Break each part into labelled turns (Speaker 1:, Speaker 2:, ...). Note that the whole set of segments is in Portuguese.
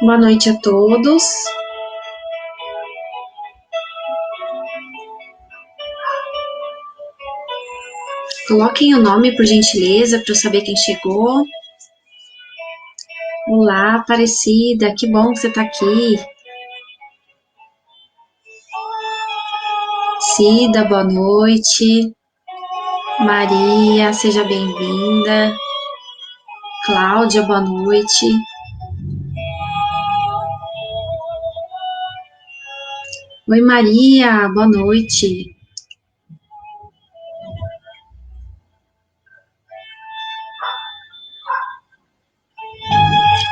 Speaker 1: Boa noite a todos. Coloquem o nome, por gentileza, para eu saber quem chegou. Olá, Aparecida, que bom que você está aqui. Cida, boa noite. Maria, seja bem-vinda. Cláudia, boa noite. Oi, Maria, boa noite.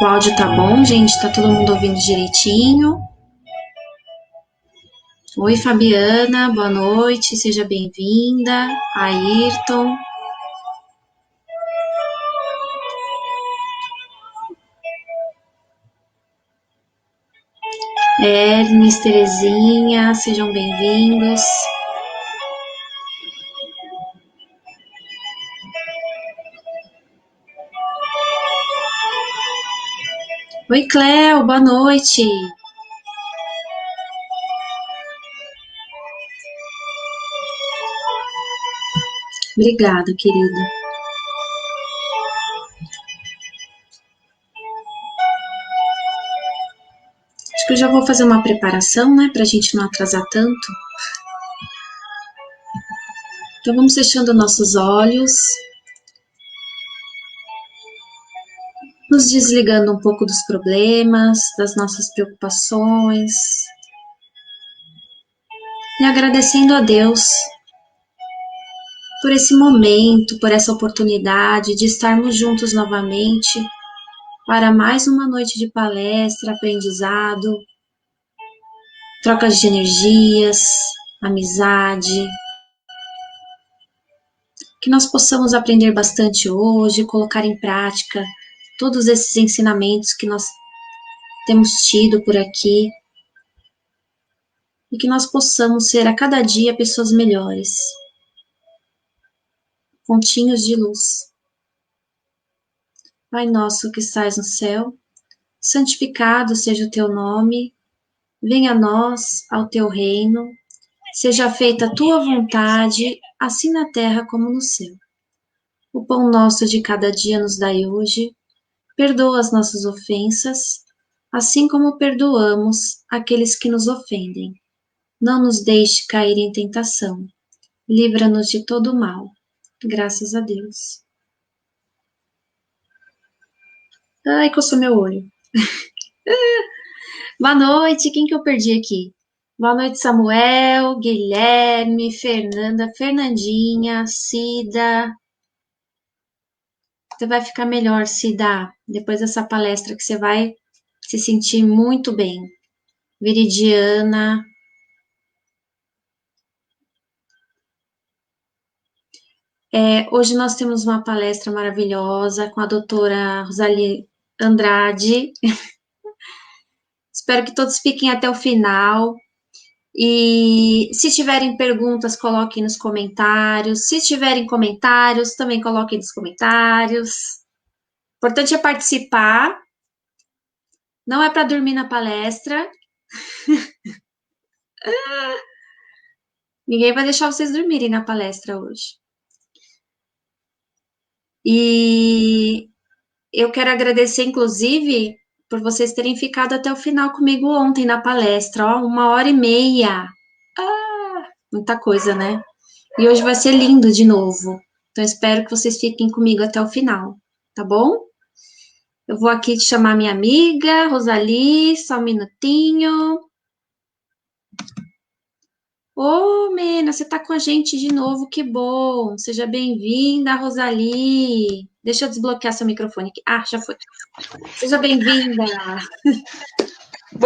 Speaker 1: O áudio tá bom, gente? Tá todo mundo ouvindo direitinho? Oi, Fabiana, boa noite, seja bem-vinda. Ayrton. Hermes, Terezinha, sejam bem-vindos. Oi, Cléo, boa noite. Obrigada, querida. Acho que eu já vou fazer uma preparação, né, pra gente não atrasar tanto. Então, vamos fechando nossos olhos, nos desligando um pouco dos problemas, das nossas preocupações, e agradecendo a Deus por esse momento, por essa oportunidade de estarmos juntos novamente para mais uma noite de palestra, aprendizado, trocas de energias, amizade. Que nós possamos aprender bastante hoje, colocar em prática todos esses ensinamentos que nós temos tido por aqui e que nós possamos ser a cada dia pessoas melhores, pontinhos de luz. Pai nosso que estais no céu, santificado seja o teu nome, venha a nós ao teu reino, seja feita a tua vontade, assim na terra como no céu. O pão nosso de cada dia nos dai hoje, perdoa as nossas ofensas, assim como perdoamos aqueles que nos ofendem. Não nos deixe cair em tentação, livra-nos de todo o mal. Graças a Deus. Ai, coçou meu olho. Boa noite, quem que eu perdi aqui? Boa noite, Samuel, Guilherme, Fernanda, Fernandinha, Cida. Você vai ficar melhor, Cida, depois dessa palestra que você vai se sentir muito bem. Viridiana. Hoje nós temos uma palestra maravilhosa com a doutora Rosalie Andrade. Espero que todos fiquem até o final. E se tiverem perguntas, coloquem nos comentários. Se tiverem comentários, também coloquem nos comentários. O importante é participar. Não é para dormir na palestra. Ninguém vai deixar vocês dormirem na palestra hoje. E eu quero agradecer, inclusive, por vocês terem ficado até o final comigo ontem na palestra, ó, 1h30. Muita coisa, né? E hoje vai ser lindo de novo. Então, espero que vocês fiquem comigo até o final, tá bom? Eu vou aqui te chamar minha amiga, Rosalie, só um minutinho. Ô, Mena, você tá com a gente de novo, que bom. Seja bem-vinda, Rosalie. Deixa eu desbloquear seu microfone aqui. Ah, já foi. Seja bem-vinda.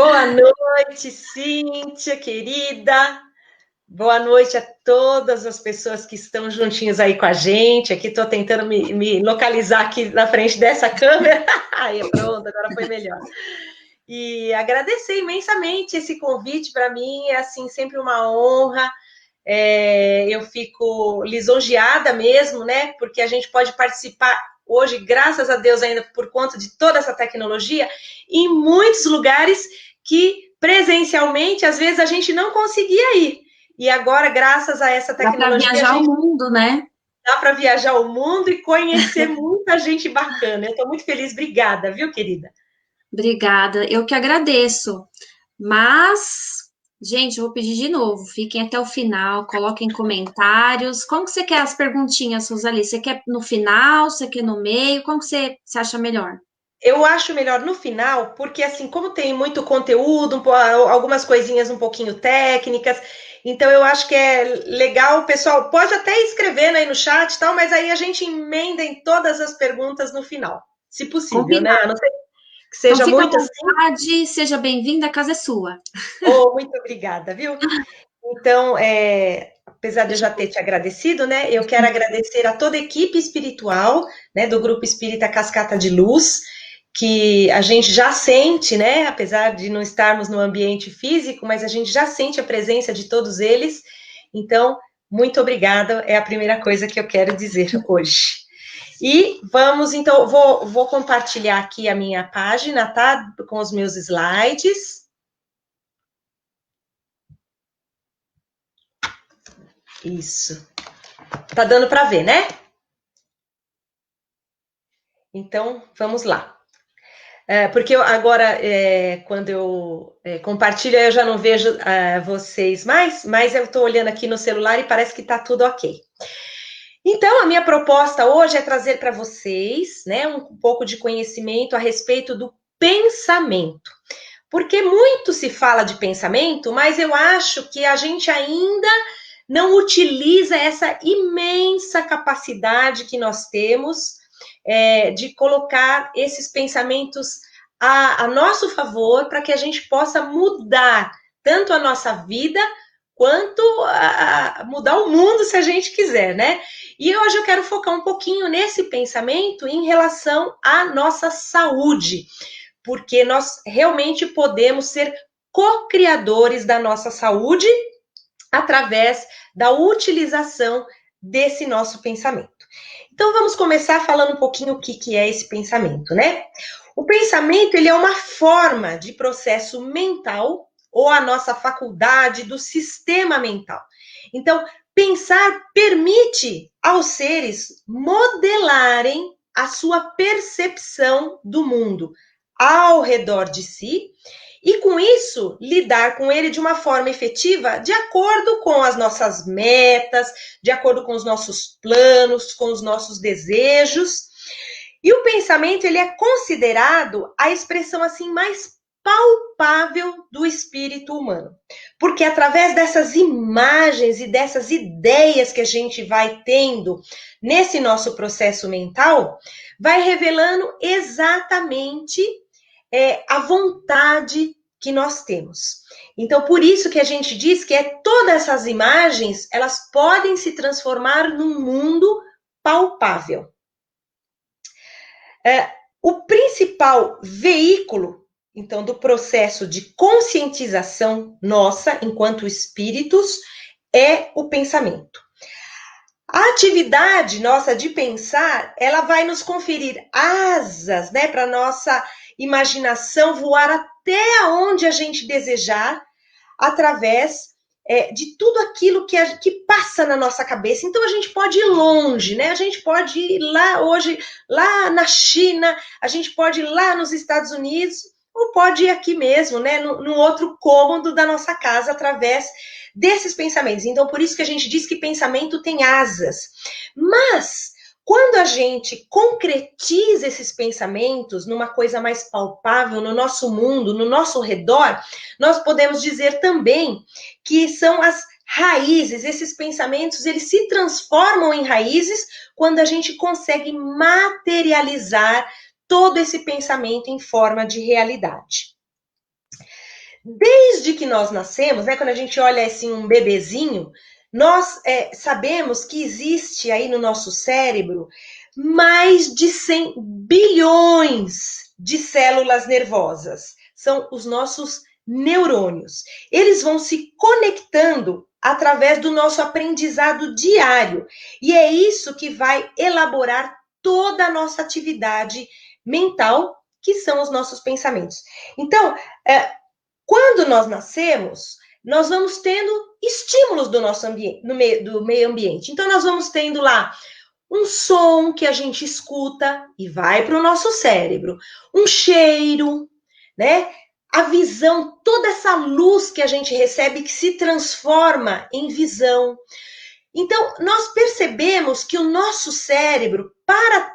Speaker 2: Boa noite, Cíntia, querida. Boa noite a todas as pessoas que estão juntinhos aí com a gente. Aqui estou tentando me localizar aqui na frente dessa câmera. Aí, pronto, agora foi melhor. E agradecer imensamente esse convite. Para mim é assim sempre uma honra. Eu fico lisonjeada mesmo, né? Porque a gente pode participar hoje, graças a Deus, ainda por conta de toda essa tecnologia, em muitos lugares que presencialmente às vezes a gente não conseguia ir. E agora, graças a essa
Speaker 1: Dá para
Speaker 2: tecnologia, a
Speaker 1: viajar o
Speaker 2: gente
Speaker 1: mundo, né?
Speaker 2: dá para viajar o mundo e conhecer muita gente bacana. Eu estou muito feliz. Obrigada, viu, querida?
Speaker 1: Obrigada, eu que agradeço. Mas, gente, eu vou pedir de novo, fiquem até o final, coloquem comentários. Como que você quer as perguntinhas, Rosali? Você quer no final? Você quer no meio? Como que você acha melhor?
Speaker 2: Eu acho melhor no final, porque assim, como tem muito conteúdo, algumas coisinhas um pouquinho técnicas, então eu acho que é legal, o pessoal pode até escrever aí no chat e tal, mas aí a gente emenda em todas as perguntas no final, se possível, né? A
Speaker 1: Combinado.
Speaker 2: não ser que
Speaker 1: Então,
Speaker 2: seja
Speaker 1: fica à
Speaker 2: muito assim.
Speaker 1: vontade, seja bem-vinda, a casa é sua.
Speaker 2: Oh, muito obrigada, viu? Então, apesar de eu já ter te agradecido, né? Eu quero agradecer a toda a equipe espiritual, né, do Grupo Espírita Cascata de Luz, que a gente já sente, né? Apesar de não estarmos no ambiente físico, mas a gente já sente a presença de todos eles. Então, muito obrigada, é a primeira coisa que eu quero dizer hoje. E vamos, então, vou compartilhar aqui a minha página, tá? Com os meus slides. Isso. Tá dando para ver, né? Então, vamos lá. Porque agora, quando eu compartilho, eu já não vejo vocês mais, mas eu estou olhando aqui no celular e parece que está tudo ok. Então, a minha proposta hoje é trazer para vocês, né, um pouco de conhecimento a respeito do pensamento. Porque muito se fala de pensamento, mas eu acho que a gente ainda não utiliza essa imensa capacidade que nós temos de colocar esses pensamentos a nosso favor para que a gente possa mudar tanto a nossa vida quanto a mudar o mundo se a gente quiser, né? E hoje eu quero focar um pouquinho nesse pensamento em relação à nossa saúde, porque nós realmente podemos ser co-criadores da nossa saúde através da utilização desse nosso pensamento. Então vamos começar falando um pouquinho o que é esse pensamento, né? O pensamento, ele é uma forma de processo mental ou a nossa faculdade do sistema mental. Então, pensar permite aos seres modelarem a sua percepção do mundo ao redor de si e, com isso, lidar com ele de uma forma efetiva, de acordo com as nossas metas, de acordo com os nossos planos, com os nossos desejos. E o pensamento, ele é considerado a expressão assim mais palpável do espírito humano. Porque através dessas imagens e dessas ideias que a gente vai tendo nesse nosso processo mental, vai revelando exatamente a vontade que nós temos. Então, por isso que a gente diz que todas essas imagens, elas podem se transformar num mundo palpável. O principal veículo, então, do processo de conscientização nossa, enquanto espíritos, é o pensamento. A atividade nossa de pensar, ela vai nos conferir asas, né, para nossa imaginação voar até onde a gente desejar, através de tudo aquilo que passa na nossa cabeça. Então a gente pode ir longe, né? A gente pode ir lá hoje, lá na China, a gente pode ir lá nos Estados Unidos, ou pode ir aqui mesmo, né? No outro cômodo da nossa casa, através desses pensamentos. Então, por isso que a gente diz que pensamento tem asas. Mas quando a gente concretiza esses pensamentos numa coisa mais palpável no nosso mundo, no nosso redor, nós podemos dizer também que são as raízes, esses pensamentos, eles se transformam em raízes quando a gente consegue materializar todo esse pensamento em forma de realidade. Desde que nós nascemos, né, quando a gente olha assim um bebezinho, nós sabemos que existe aí no nosso cérebro mais de 100 bilhões de células nervosas. São os nossos neurônios. Eles vão se conectando através do nosso aprendizado diário. E é isso que vai elaborar toda a nossa atividade mental, que são os nossos pensamentos. Então, quando nós nascemos, nós vamos tendo estímulos do nosso ambiente, do meio ambiente. Então, nós vamos tendo lá um som que a gente escuta e vai para o nosso cérebro, um cheiro, né? A visão, toda essa luz que a gente recebe que se transforma em visão. Então, nós percebemos que o nosso cérebro, para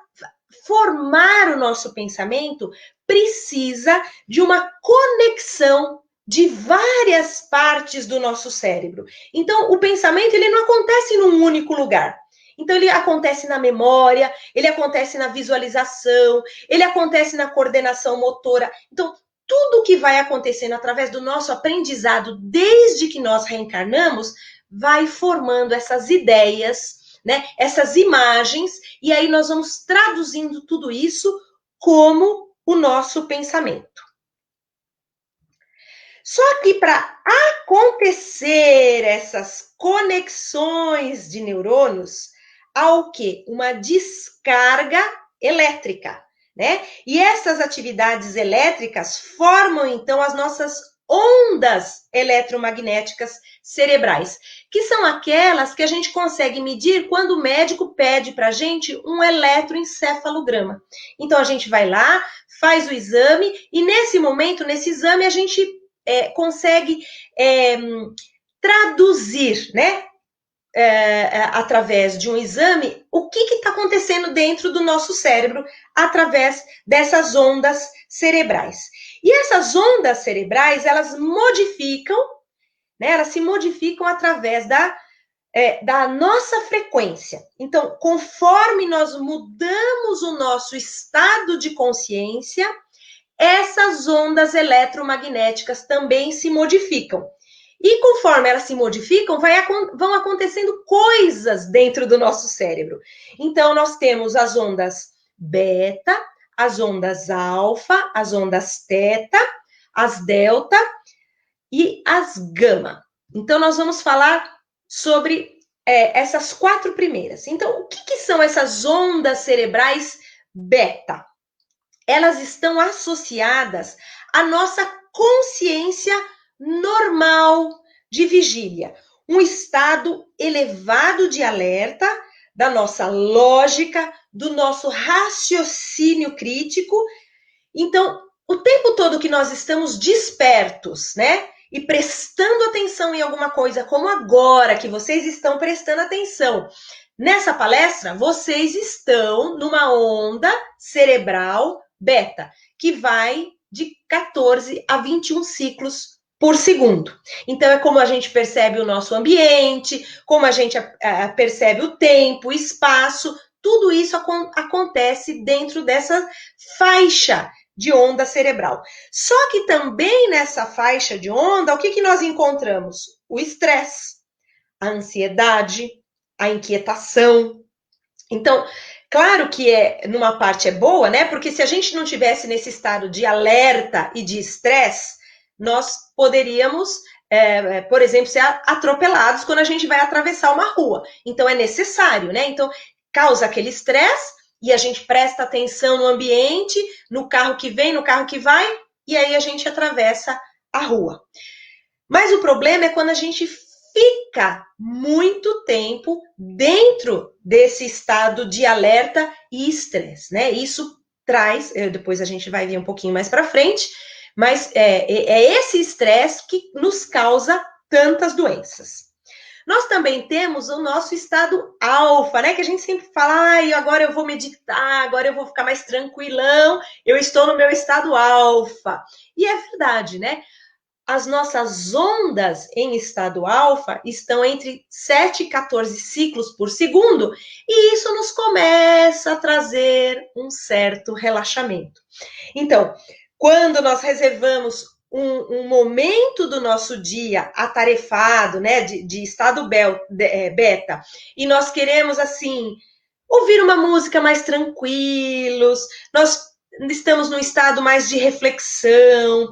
Speaker 2: formar o nosso pensamento, precisa de uma conexão de várias partes do nosso cérebro. Então, o pensamento ele não acontece num único lugar. Então, ele acontece na memória, ele acontece na visualização, ele acontece na coordenação motora. Então, tudo que vai acontecendo através do nosso aprendizado, desde que nós reencarnamos, vai formando essas ideias, né? Essas imagens, e aí nós vamos traduzindo tudo isso como o nosso pensamento. Só que para acontecer essas conexões de neurônios, há o quê? Uma descarga elétrica, né? E essas atividades elétricas formam, então, as nossas ondas eletromagnéticas cerebrais, que são aquelas que a gente consegue medir quando o médico pede para a gente um eletroencefalograma. Então, a gente vai lá, faz o exame, e nesse momento, nesse exame, a gente consegue traduzir, né? Através de um exame, o que está acontecendo dentro do nosso cérebro através dessas ondas cerebrais. E essas ondas cerebrais, elas modificam, né? Elas se modificam através da nossa frequência. Então, conforme nós mudamos o nosso estado de consciência, essas ondas eletromagnéticas também se modificam. E conforme elas se modificam, vão acontecendo coisas dentro do nosso cérebro. Então, nós temos as ondas beta, as ondas alfa, as ondas teta, as delta e as gama. Então, nós vamos falar sobre essas 4 primeiras. Então, o que são essas ondas cerebrais beta? Elas estão associadas à nossa consciência normal de vigília, um estado elevado de alerta da nossa lógica, do nosso raciocínio crítico. Então, o tempo todo que nós estamos despertos, né? E prestando atenção em alguma coisa, como agora que vocês estão prestando atenção. Nessa palestra, vocês estão numa onda cerebral beta, que vai de 14 a 21 ciclos por segundo. Então, é como a gente percebe o nosso ambiente, como a gente percebe o tempo, o espaço, tudo isso acontece dentro dessa faixa de onda cerebral. Só que também nessa faixa de onda, o que nós encontramos? O estresse, a ansiedade, a inquietação. Então, claro que numa parte é boa, né? Porque se a gente não tivesse nesse estado de alerta e de estresse, nós poderíamos, por exemplo, ser atropelados quando a gente vai atravessar uma rua. Então, é necessário, né? Então, causa aquele estresse e a gente presta atenção no ambiente, no carro que vem, no carro que vai, e aí a gente atravessa a rua. Mas o problema é quando a gente fica muito tempo dentro desse estado de alerta e estresse, né? Isso traz, depois a gente vai ver um pouquinho mais para frente, mas é esse estresse que nos causa tantas doenças. Nós também temos o nosso estado alfa, né? Que a gente sempre fala, ai, agora eu vou meditar, agora eu vou ficar mais tranquilão, eu estou no meu estado alfa. E é verdade, né? As nossas ondas em estado alfa estão entre 7 e 14 ciclos por segundo, e isso nos começa a trazer um certo relaxamento. Então, quando nós reservamos um momento do nosso dia atarefado, né, de estado beta, e nós queremos, assim, ouvir uma música mais tranquilos, nós estamos num estado mais de reflexão,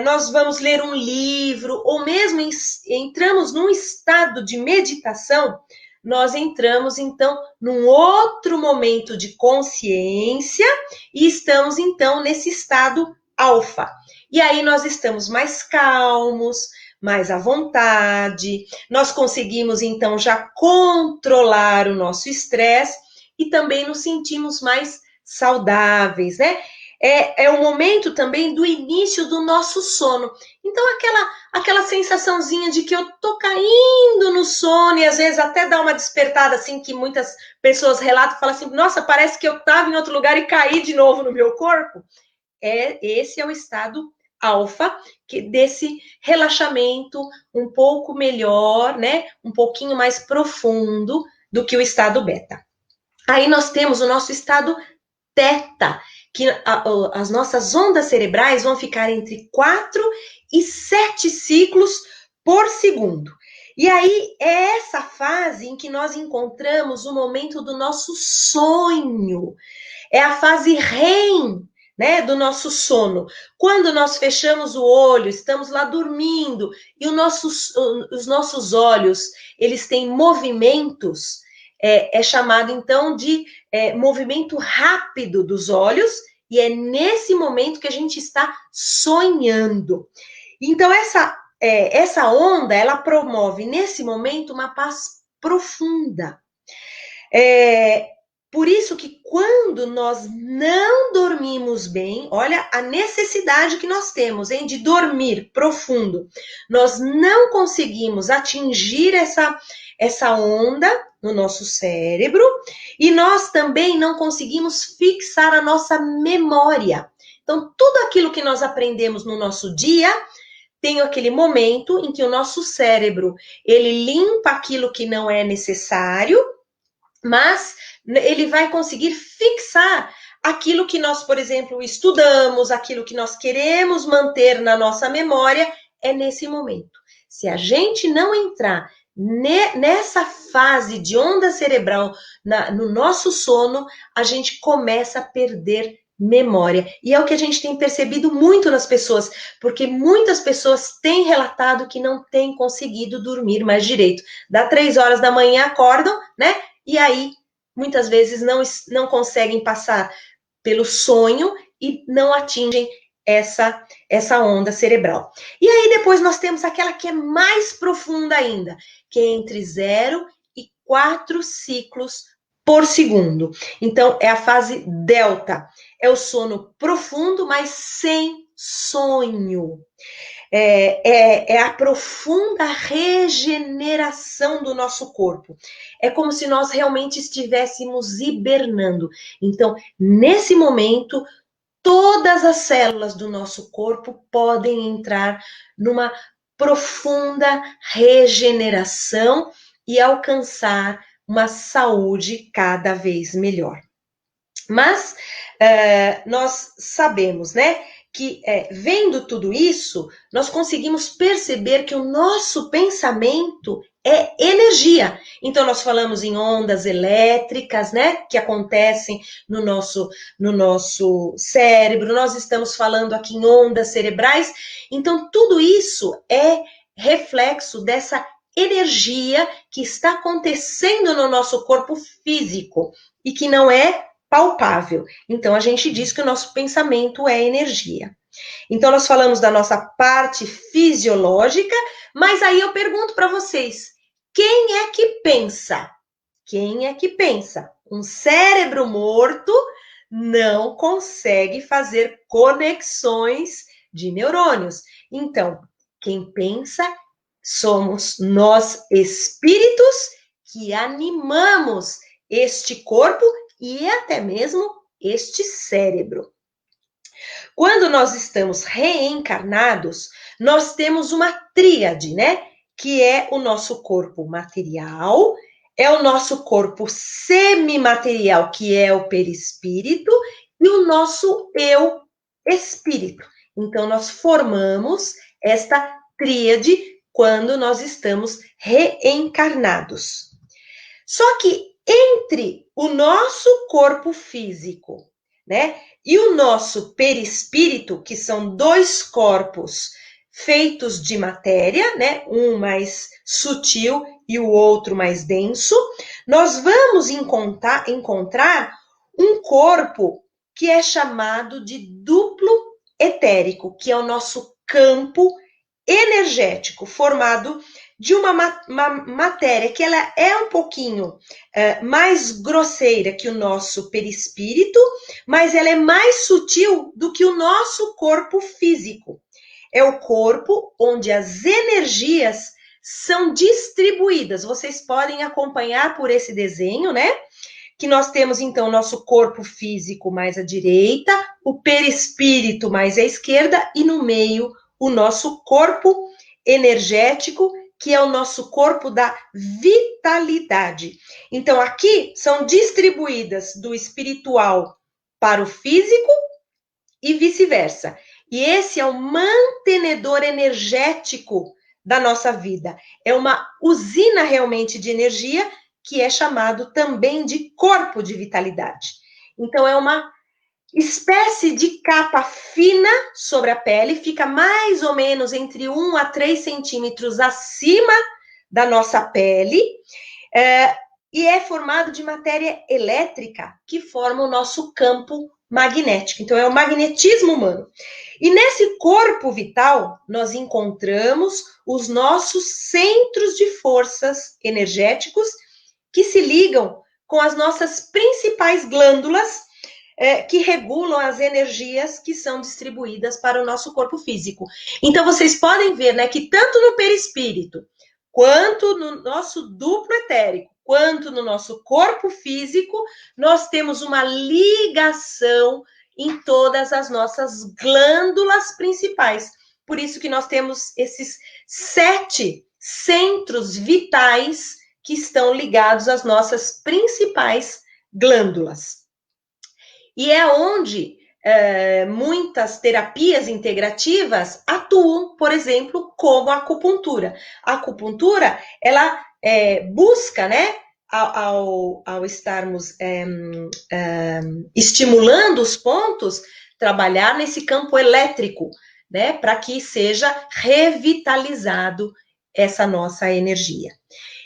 Speaker 2: nós vamos ler um livro, ou mesmo entramos num estado de meditação, nós entramos, então, num outro momento de consciência e estamos, então, nesse estado alfa. E aí nós estamos mais calmos, mais à vontade, nós conseguimos, então, já controlar o nosso estresse e também nos sentimos mais saudáveis, né? É o momento também do início do nosso sono. Então, aquela sensaçãozinha de que eu tô caindo no sono, e às vezes até dá uma despertada, assim, que muitas pessoas relatam, falam assim, nossa, parece que eu estava em outro lugar e caí de novo no meu corpo. Esse é o estado alfa, desse relaxamento um pouco melhor, né? Um pouquinho mais profundo do que o estado beta. Aí nós temos o nosso estado teta, que as nossas ondas cerebrais vão ficar entre 4 e 7 ciclos por segundo. E aí é essa fase em que nós encontramos o momento do nosso sonho. É a fase REM, né, do nosso sono. Quando nós fechamos o olho, estamos lá dormindo e os nossos olhos, eles têm movimentos, é chamado então de movimento rápido dos olhos, e é nesse momento que a gente está sonhando. Então essa onda, ela promove nesse momento uma paz profunda. Por isso que quando nós não dormimos bem, olha a necessidade que nós temos, hein, de dormir profundo. Nós não conseguimos atingir essa onda no nosso cérebro e nós também não conseguimos fixar a nossa memória. Então, tudo aquilo que nós aprendemos no nosso dia tem aquele momento em que o nosso cérebro, ele limpa aquilo que não é necessário, mas ele vai conseguir fixar aquilo que nós, por exemplo, estudamos, aquilo que nós queremos manter na nossa memória, é nesse momento. Se a gente não entrar nessa fase de onda cerebral no nosso sono, a gente começa a perder memória. E é o que a gente tem percebido muito nas pessoas, porque muitas pessoas têm relatado que não têm conseguido dormir mais direito. Dá 3 horas da manhã, acordam, né? E aí, muitas vezes, não conseguem passar pelo sonho e não atingem essa onda cerebral. E aí, depois, nós temos aquela que é mais profunda ainda, que é entre 0 e 4 ciclos por segundo. Então, é a fase delta. É o sono profundo, mas sem sonho. É a profunda regeneração do nosso corpo. É como se nós realmente estivéssemos hibernando. Então, nesse momento, todas as células do nosso corpo podem entrar numa profunda regeneração e alcançar uma saúde cada vez melhor. Mas nós sabemos, né, que vendo tudo isso, nós conseguimos perceber que o nosso pensamento é energia. Então, nós falamos em ondas elétricas, né, que acontecem no nosso cérebro, nós estamos falando aqui em ondas cerebrais. Então, tudo isso é reflexo dessa energia que está acontecendo no nosso corpo físico e que não é palpável. Então, a gente diz que o nosso pensamento é energia. Então, nós falamos da nossa parte fisiológica, mas aí eu pergunto para vocês, quem é que pensa? Quem é que pensa? Um cérebro morto não consegue fazer conexões de neurônios. Então, quem pensa somos nós espíritos que animamos este corpo e até mesmo este cérebro. Quando nós estamos reencarnados, nós temos uma tríade, né? Que é o nosso corpo material, é o nosso corpo semimaterial, que é o perispírito, e o nosso eu espírito. Então, nós formamos esta tríade quando nós estamos reencarnados. Só que entre o nosso corpo físico, né, e o nosso perispírito, que são dois corpos feitos de matéria, né, um mais sutil e o outro mais denso, nós vamos encontrar um corpo que é chamado de duplo etérico, que é o nosso campo energético, formado de uma matéria que ela é um pouquinho mais grosseira que o nosso perispírito, mas ela é mais sutil do que o nosso corpo físico. É o corpo onde as energias são distribuídas. Vocês podem acompanhar por esse desenho, né? Que nós temos, então, nosso corpo físico mais à direita, o perispírito mais à esquerda e no meio o nosso corpo energético, que é o nosso corpo da vitalidade. Então, aqui são distribuídas do espiritual para o físico e vice-versa. E esse é o mantenedor energético da nossa vida. É uma usina realmente de energia que é chamado também de corpo de vitalidade. Então, é uma espécie de capa fina sobre a pele, fica mais ou menos entre 1 a 3 centímetros acima da nossa pele, e é formado de matéria elétrica que forma o nosso campo magnético. Então, é o magnetismo humano. E nesse corpo vital, nós encontramos os nossos centros de forças energéticos que se ligam com as nossas principais glândulas que regulam as energias que são distribuídas para o nosso corpo físico. Então, vocês podem ver, né, que tanto no perispírito, quanto no nosso duplo etérico, quanto no nosso corpo físico, nós temos uma ligação em todas as nossas glândulas principais. Por isso que nós temos esses 7 centros vitais que estão ligados às nossas principais glândulas. E é onde muitas terapias integrativas atuam, por exemplo, como a acupuntura. A acupuntura, ela busca, né, ao estarmos estimulando os pontos, trabalhar nesse campo elétrico, né, para que seja revitalizado essa nossa energia.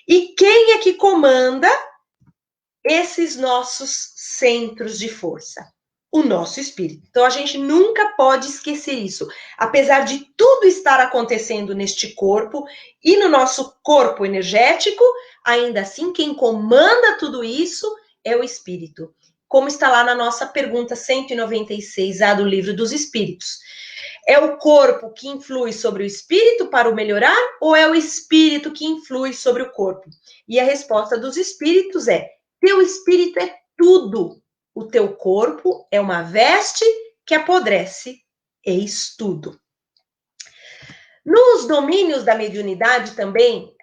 Speaker 2: E quem é que comanda esses nossos centros de força? O nosso espírito. Então, a gente nunca pode esquecer isso. Apesar de tudo estar acontecendo neste corpo e no nosso corpo energético, ainda assim, quem comanda tudo isso é o espírito. Como está lá na nossa pergunta 196A do Livro dos Espíritos. É o corpo que influi sobre o espírito para o melhorar ou é o espírito que influi sobre o corpo? E a resposta dos espíritos é: teu espírito é tudo. O teu corpo é uma veste que apodrece, eis tudo. Nos domínios da mediunidade também,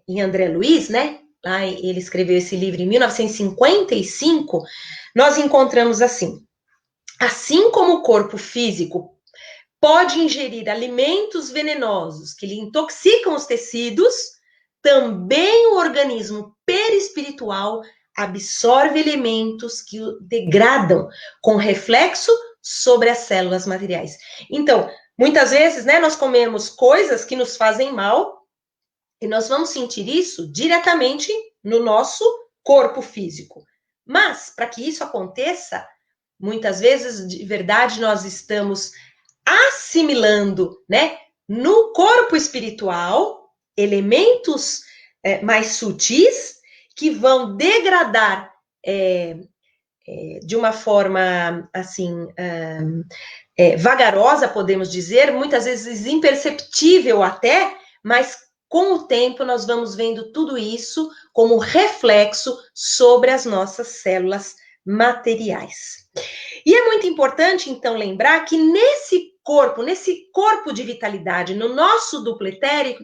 Speaker 2: em André Luiz, né? Lá ele escreveu esse livro em 1955, nós encontramos assim como o corpo físico pode ingerir alimentos venenosos que lhe intoxicam os tecidos, também o organismo perispiritual absorve elementos que o degradam com reflexo sobre as células materiais. Então, muitas vezes, né, nós comemos coisas que nos fazem mal e nós vamos sentir isso diretamente no nosso corpo físico. Mas, para que isso aconteça, muitas vezes, de verdade, nós estamos assimilando, né, no corpo espiritual, elementos mais sutis que vão degradar de uma forma, assim, vagarosa, podemos dizer, muitas vezes imperceptível até, mas com o tempo nós vamos vendo tudo isso como reflexo sobre as nossas células materiais. E é muito importante, então, lembrar que nesse corpo de vitalidade, no nosso duplo etérico,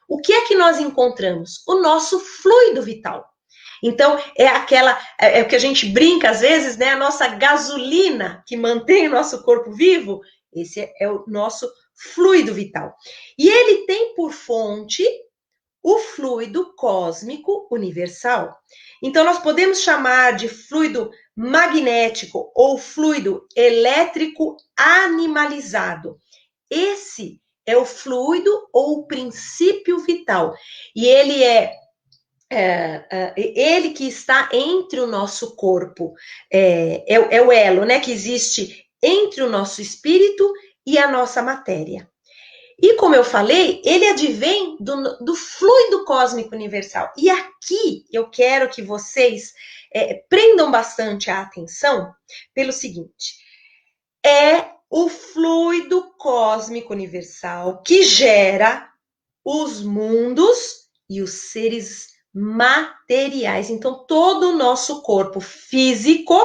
Speaker 2: o que é que nós encontramos? O nosso fluido vital. Então, é o que a gente brinca às vezes, né? A nossa gasolina que mantém o nosso corpo vivo, Esse é o nosso fluido vital. E ele tem por fonte o fluido cósmico universal. Então, nós podemos chamar de fluido magnético ou fluido elétrico animalizado. Esse é o fluido ou o princípio vital. E ele é ele que está entre o nosso corpo, é o elo, né, que existe entre o nosso espírito e a nossa matéria. E como eu falei, ele advém do fluido cósmico universal. E aqui eu quero que vocês prendam bastante a atenção pelo seguinte: é o fluido cósmico universal que gera os mundos e os seres materiais. Então, todo o nosso corpo físico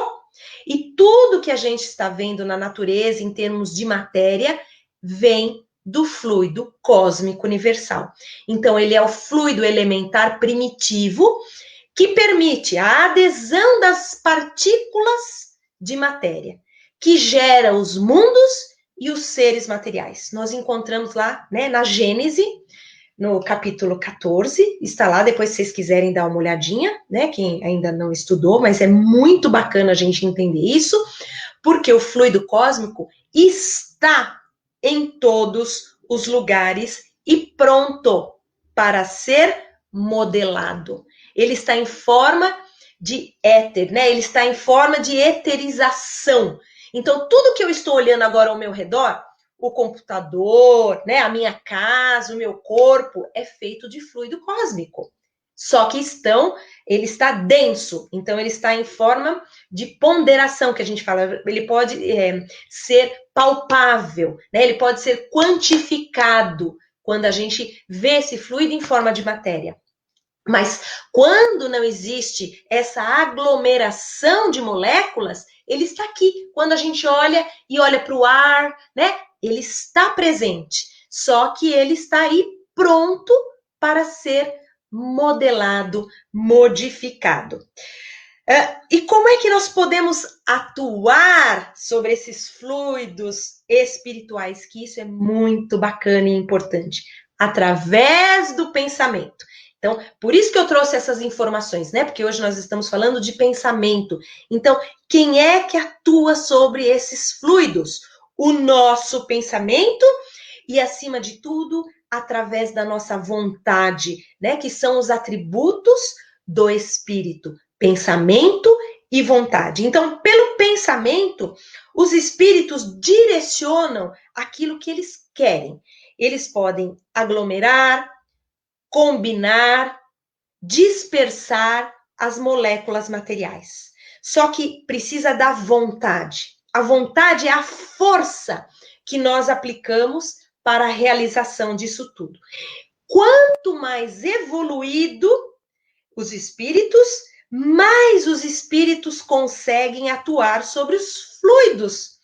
Speaker 2: e tudo que a gente está vendo na natureza em termos de matéria vem do fluido cósmico universal. Então, ele é o fluido elementar primitivo que permite a adesão das partículas de matéria, que gera os mundos e os seres materiais. Nós encontramos lá, né, na Gênese, no capítulo 14, está lá, depois se vocês quiserem dar uma olhadinha, né, quem ainda não estudou, mas é muito bacana a gente entender isso, porque o fluido cósmico está em todos os lugares e pronto para ser modelado. Ele está em forma de éter, né? Ele está em forma de eterização. Então, tudo que eu estou olhando agora ao meu redor, o computador, né, a minha casa, o meu corpo, é feito de fluido cósmico. Só que ele está denso, então ele está em forma de ponderação, que a gente fala, ele pode ser palpável, né? Ele pode ser quantificado quando a gente vê esse fluido em forma de matéria. Mas quando não existe essa aglomeração de moléculas, ele está aqui. Quando a gente olha para o ar, né? Ele está presente, só que ele está aí pronto para ser modelado, modificado. E como é que nós podemos atuar sobre esses fluidos espirituais? Que isso é muito bacana e importante. Através do pensamento. Então, por isso que eu trouxe essas informações, né? Porque hoje nós estamos falando de pensamento. Então, quem é que atua sobre esses fluidos? O nosso pensamento e, acima de tudo, através da nossa vontade, né? Que são os atributos do espírito. Pensamento e vontade. Então, pelo pensamento, os espíritos direcionam aquilo que eles querem. Eles podem aglomerar, combinar, dispersar as moléculas materiais. Só que precisa da vontade. A vontade é a força que nós aplicamos para a realização disso tudo. Quanto mais evoluído os espíritos, mais os espíritos conseguem atuar sobre os fluidos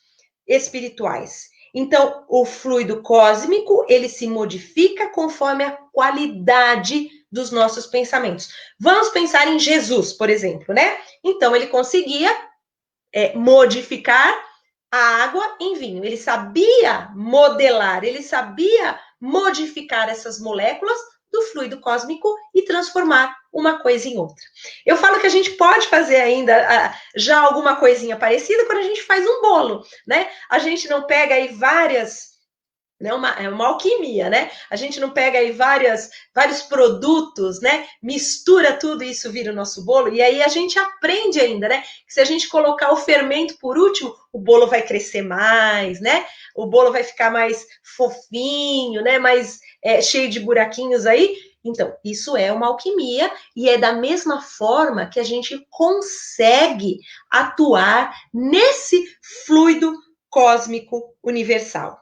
Speaker 2: espirituais. Então, o fluido cósmico, ele se modifica conforme a qualidade dos nossos pensamentos. Vamos pensar em Jesus, por exemplo, né? Então, ele conseguia modificar a água em vinho. Ele sabia modelar, ele sabia modificar essas moléculas do fluido cósmico e transformar uma coisa em outra. Eu falo que a gente pode fazer ainda já alguma coisinha parecida quando a gente faz um bolo, né? A gente não pega aí várias... É uma alquimia, né? A gente não pega aí vários produtos, né? Mistura tudo e isso vira o nosso bolo. E aí a gente aprende ainda, né? Que se a gente colocar o fermento por último, o bolo vai crescer mais, né? O bolo vai ficar mais fofinho, né? Mais cheio de buraquinhos aí. Então, isso é uma alquimia e é da mesma forma que a gente consegue atuar nesse fluido cósmico universal.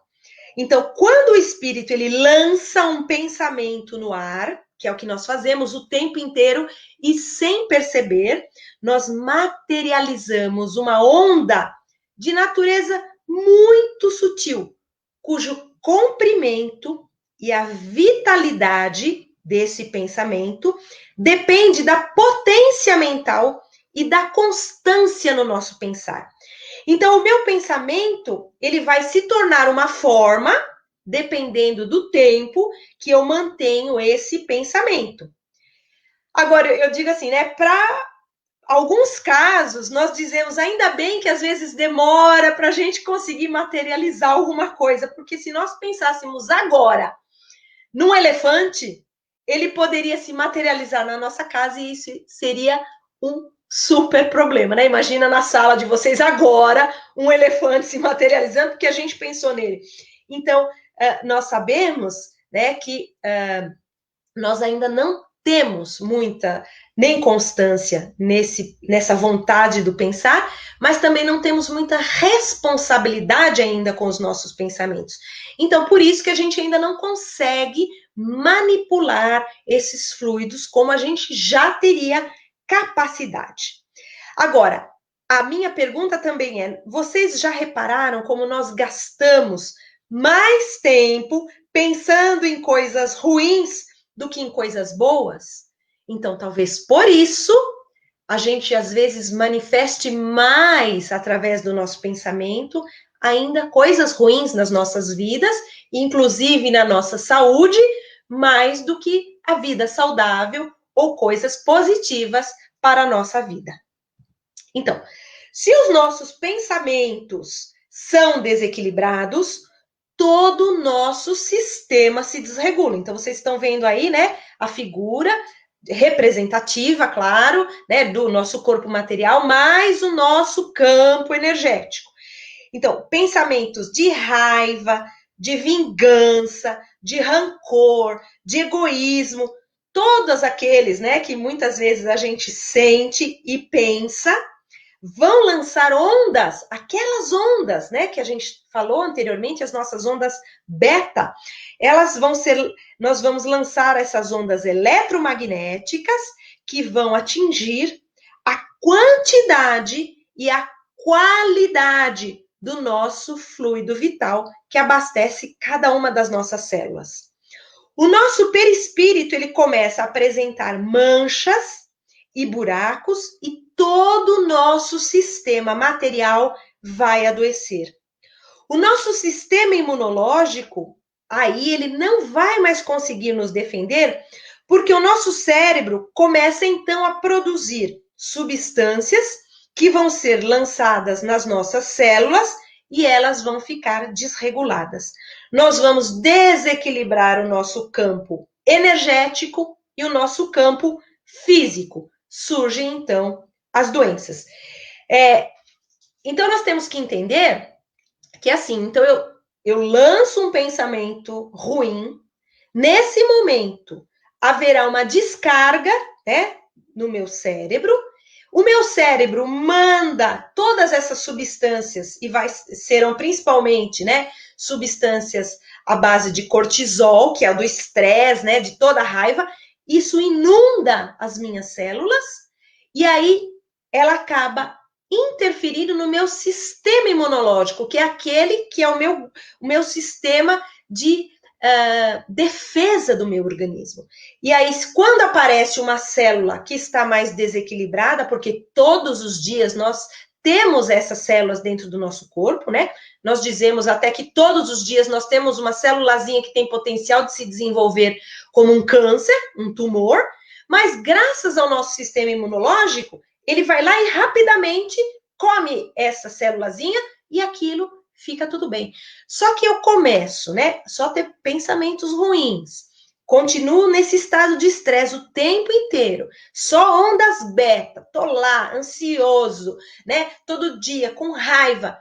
Speaker 2: Então, quando o espírito ele lança um pensamento no ar, que é o que nós fazemos o tempo inteiro e sem perceber, nós materializamos uma onda de natureza muito sutil, cujo comprimento e a vitalidade desse pensamento depende da potência mental e da constância no nosso pensar. Então, o meu pensamento, ele vai se tornar uma forma, dependendo do tempo que eu mantenho esse pensamento. Agora, eu digo assim, né, para alguns casos, nós dizemos, ainda bem que às vezes demora para a gente conseguir materializar alguma coisa, porque se nós pensássemos agora num elefante, ele poderia se materializar na nossa casa e isso seria um super problema, né? Imagina na sala de vocês agora um elefante se materializando porque a gente pensou nele. Então, nós sabemos, né, que nós ainda não temos muita nem constância nessa vontade do pensar, mas também não temos muita responsabilidade ainda com os nossos pensamentos. Então, por isso que a gente ainda não consegue manipular esses fluidos como a gente já teria capacidade. Agora, a minha pergunta também é: vocês já repararam como nós gastamos mais tempo pensando em coisas ruins do que em coisas boas? Então, talvez por isso a gente às vezes manifeste mais através do nosso pensamento ainda coisas ruins nas nossas vidas, inclusive na nossa saúde, mais do que a vida saudável ou coisas positivas para a nossa vida. Então, se os nossos pensamentos são desequilibrados, todo o nosso sistema se desregula. Então, vocês estão vendo aí, né, a figura representativa, claro, né, do nosso corpo material, mais o nosso campo energético. Então, pensamentos de raiva, de vingança, de rancor, de egoísmo, todos aqueles, né, que muitas vezes a gente sente e pensa, vão lançar ondas, aquelas ondas, né, que a gente falou anteriormente, as nossas ondas beta, elas vão ser, nós vamos lançar essas ondas eletromagnéticas que vão atingir a quantidade e a qualidade do nosso fluido vital que abastece cada uma das nossas células. O nosso perispírito, ele começa a apresentar manchas e buracos e todo o nosso sistema material vai adoecer. O nosso sistema imunológico, aí ele não vai mais conseguir nos defender, porque o nosso cérebro começa então a produzir substâncias que vão ser lançadas nas nossas células e elas vão ficar desreguladas. Nós vamos desequilibrar o nosso campo energético e o nosso campo físico. Surgem então as doenças. Então nós temos que entender que assim, então eu lanço um pensamento ruim, nesse momento haverá uma descarga, né, no meu cérebro. O meu cérebro manda todas essas substâncias e serão principalmente, né, substâncias à base de cortisol, que é do estresse, né, de toda a raiva. Isso inunda as minhas células e aí ela acaba interferindo no meu sistema imunológico, que é aquele que é o meu sistema de defesa do meu organismo. E aí, quando aparece uma célula que está mais desequilibrada, porque todos os dias nós temos essas células dentro do nosso corpo, né? Nós dizemos até que todos os dias nós temos uma célulazinha que tem potencial de se desenvolver como um câncer, um tumor, mas graças ao nosso sistema imunológico, ele vai lá e rapidamente come essa célulazinha e aquilo fica tudo bem. Só que eu começo, né, só ter pensamentos ruins, continuo nesse estado de estresse o tempo inteiro, só ondas beta, tô lá, ansioso, né, todo dia, com raiva.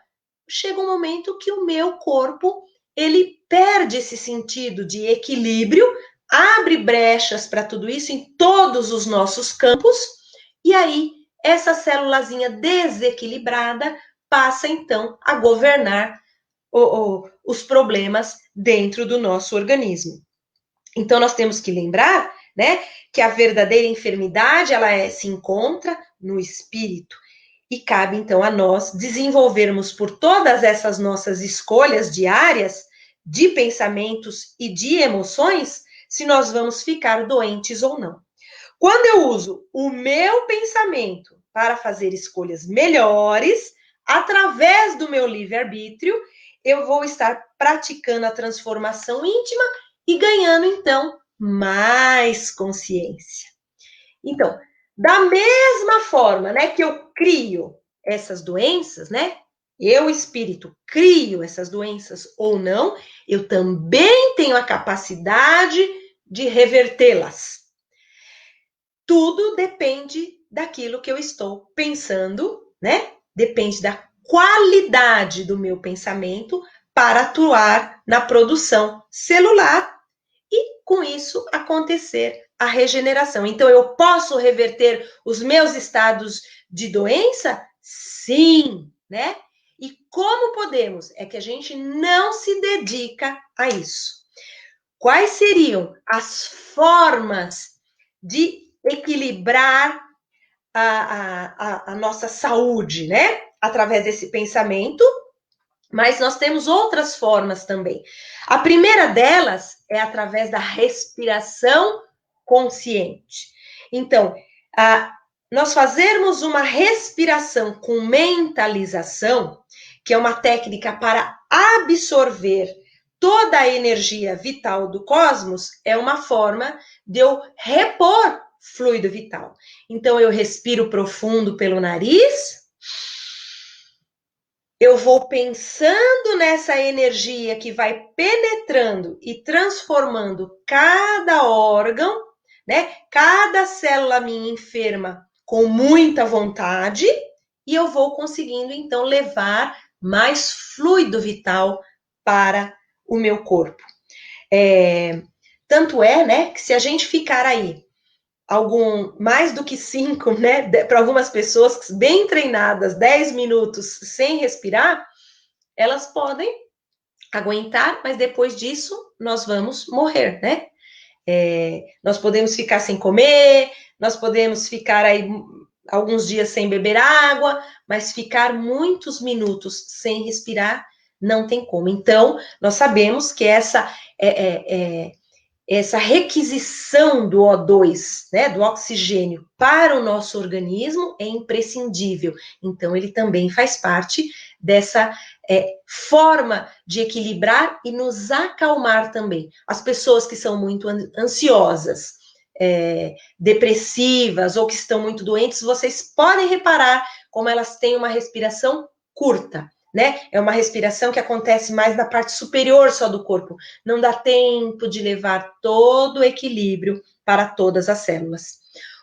Speaker 2: Chega um momento que o meu corpo, ele perde esse sentido de equilíbrio, abre brechas para tudo isso em todos os nossos campos, e aí essa célulazinha desequilibrada passa então a governar os problemas dentro do nosso organismo. Então nós temos que lembrar, né, que a verdadeira enfermidade ela se encontra no espírito e cabe então a nós desenvolvermos por todas essas nossas escolhas diárias de pensamentos e de emoções se nós vamos ficar doentes ou não. Quando eu uso o meu pensamento para fazer escolhas melhores, através do meu livre-arbítrio, eu vou estar praticando a transformação íntima e ganhando, então, mais consciência. Então, da mesma forma, né, que eu crio essas doenças, né? Eu, espírito, crio essas doenças ou não, eu também tenho a capacidade de revertê-las. Tudo depende daquilo que eu estou pensando, né? Depende da qualidade do meu pensamento para atuar na produção celular e, com isso, acontecer a regeneração. Então, eu posso reverter os meus estados de doença? Sim, né? E como podemos? É que a gente não se dedica a isso. Quais seriam as formas de equilibrar a nossa saúde, né? Através desse pensamento, mas nós temos outras formas também. A primeira delas é através da respiração consciente. Então, nós fazermos uma respiração com mentalização, que é uma técnica para absorver toda a energia vital do cosmos, é uma forma de eu repor fluido vital. Então, eu respiro profundo pelo nariz, eu vou pensando nessa energia que vai penetrando e transformando cada órgão, né? Cada célula minha enferma com muita vontade, e eu vou conseguindo, então, levar mais fluido vital para o meu corpo. Tanto é, né, que se a gente ficar aí mais do que 5, né, para algumas pessoas bem treinadas, 10 minutos sem respirar, elas podem aguentar, mas depois disso nós vamos morrer, né? Nós podemos ficar sem comer, nós podemos ficar aí alguns dias sem beber água, mas ficar muitos minutos sem respirar não tem como. Então, nós sabemos que essa requisição do O2, né, do oxigênio para o nosso organismo é imprescindível. Então, ele também faz parte dessa forma de equilibrar e nos acalmar também. As pessoas que são muito ansiosas, depressivas ou que estão muito doentes, vocês podem reparar como elas têm uma respiração curta, né? É uma respiração que acontece mais na parte superior só do corpo. Não dá tempo de levar todo o equilíbrio para todas as células.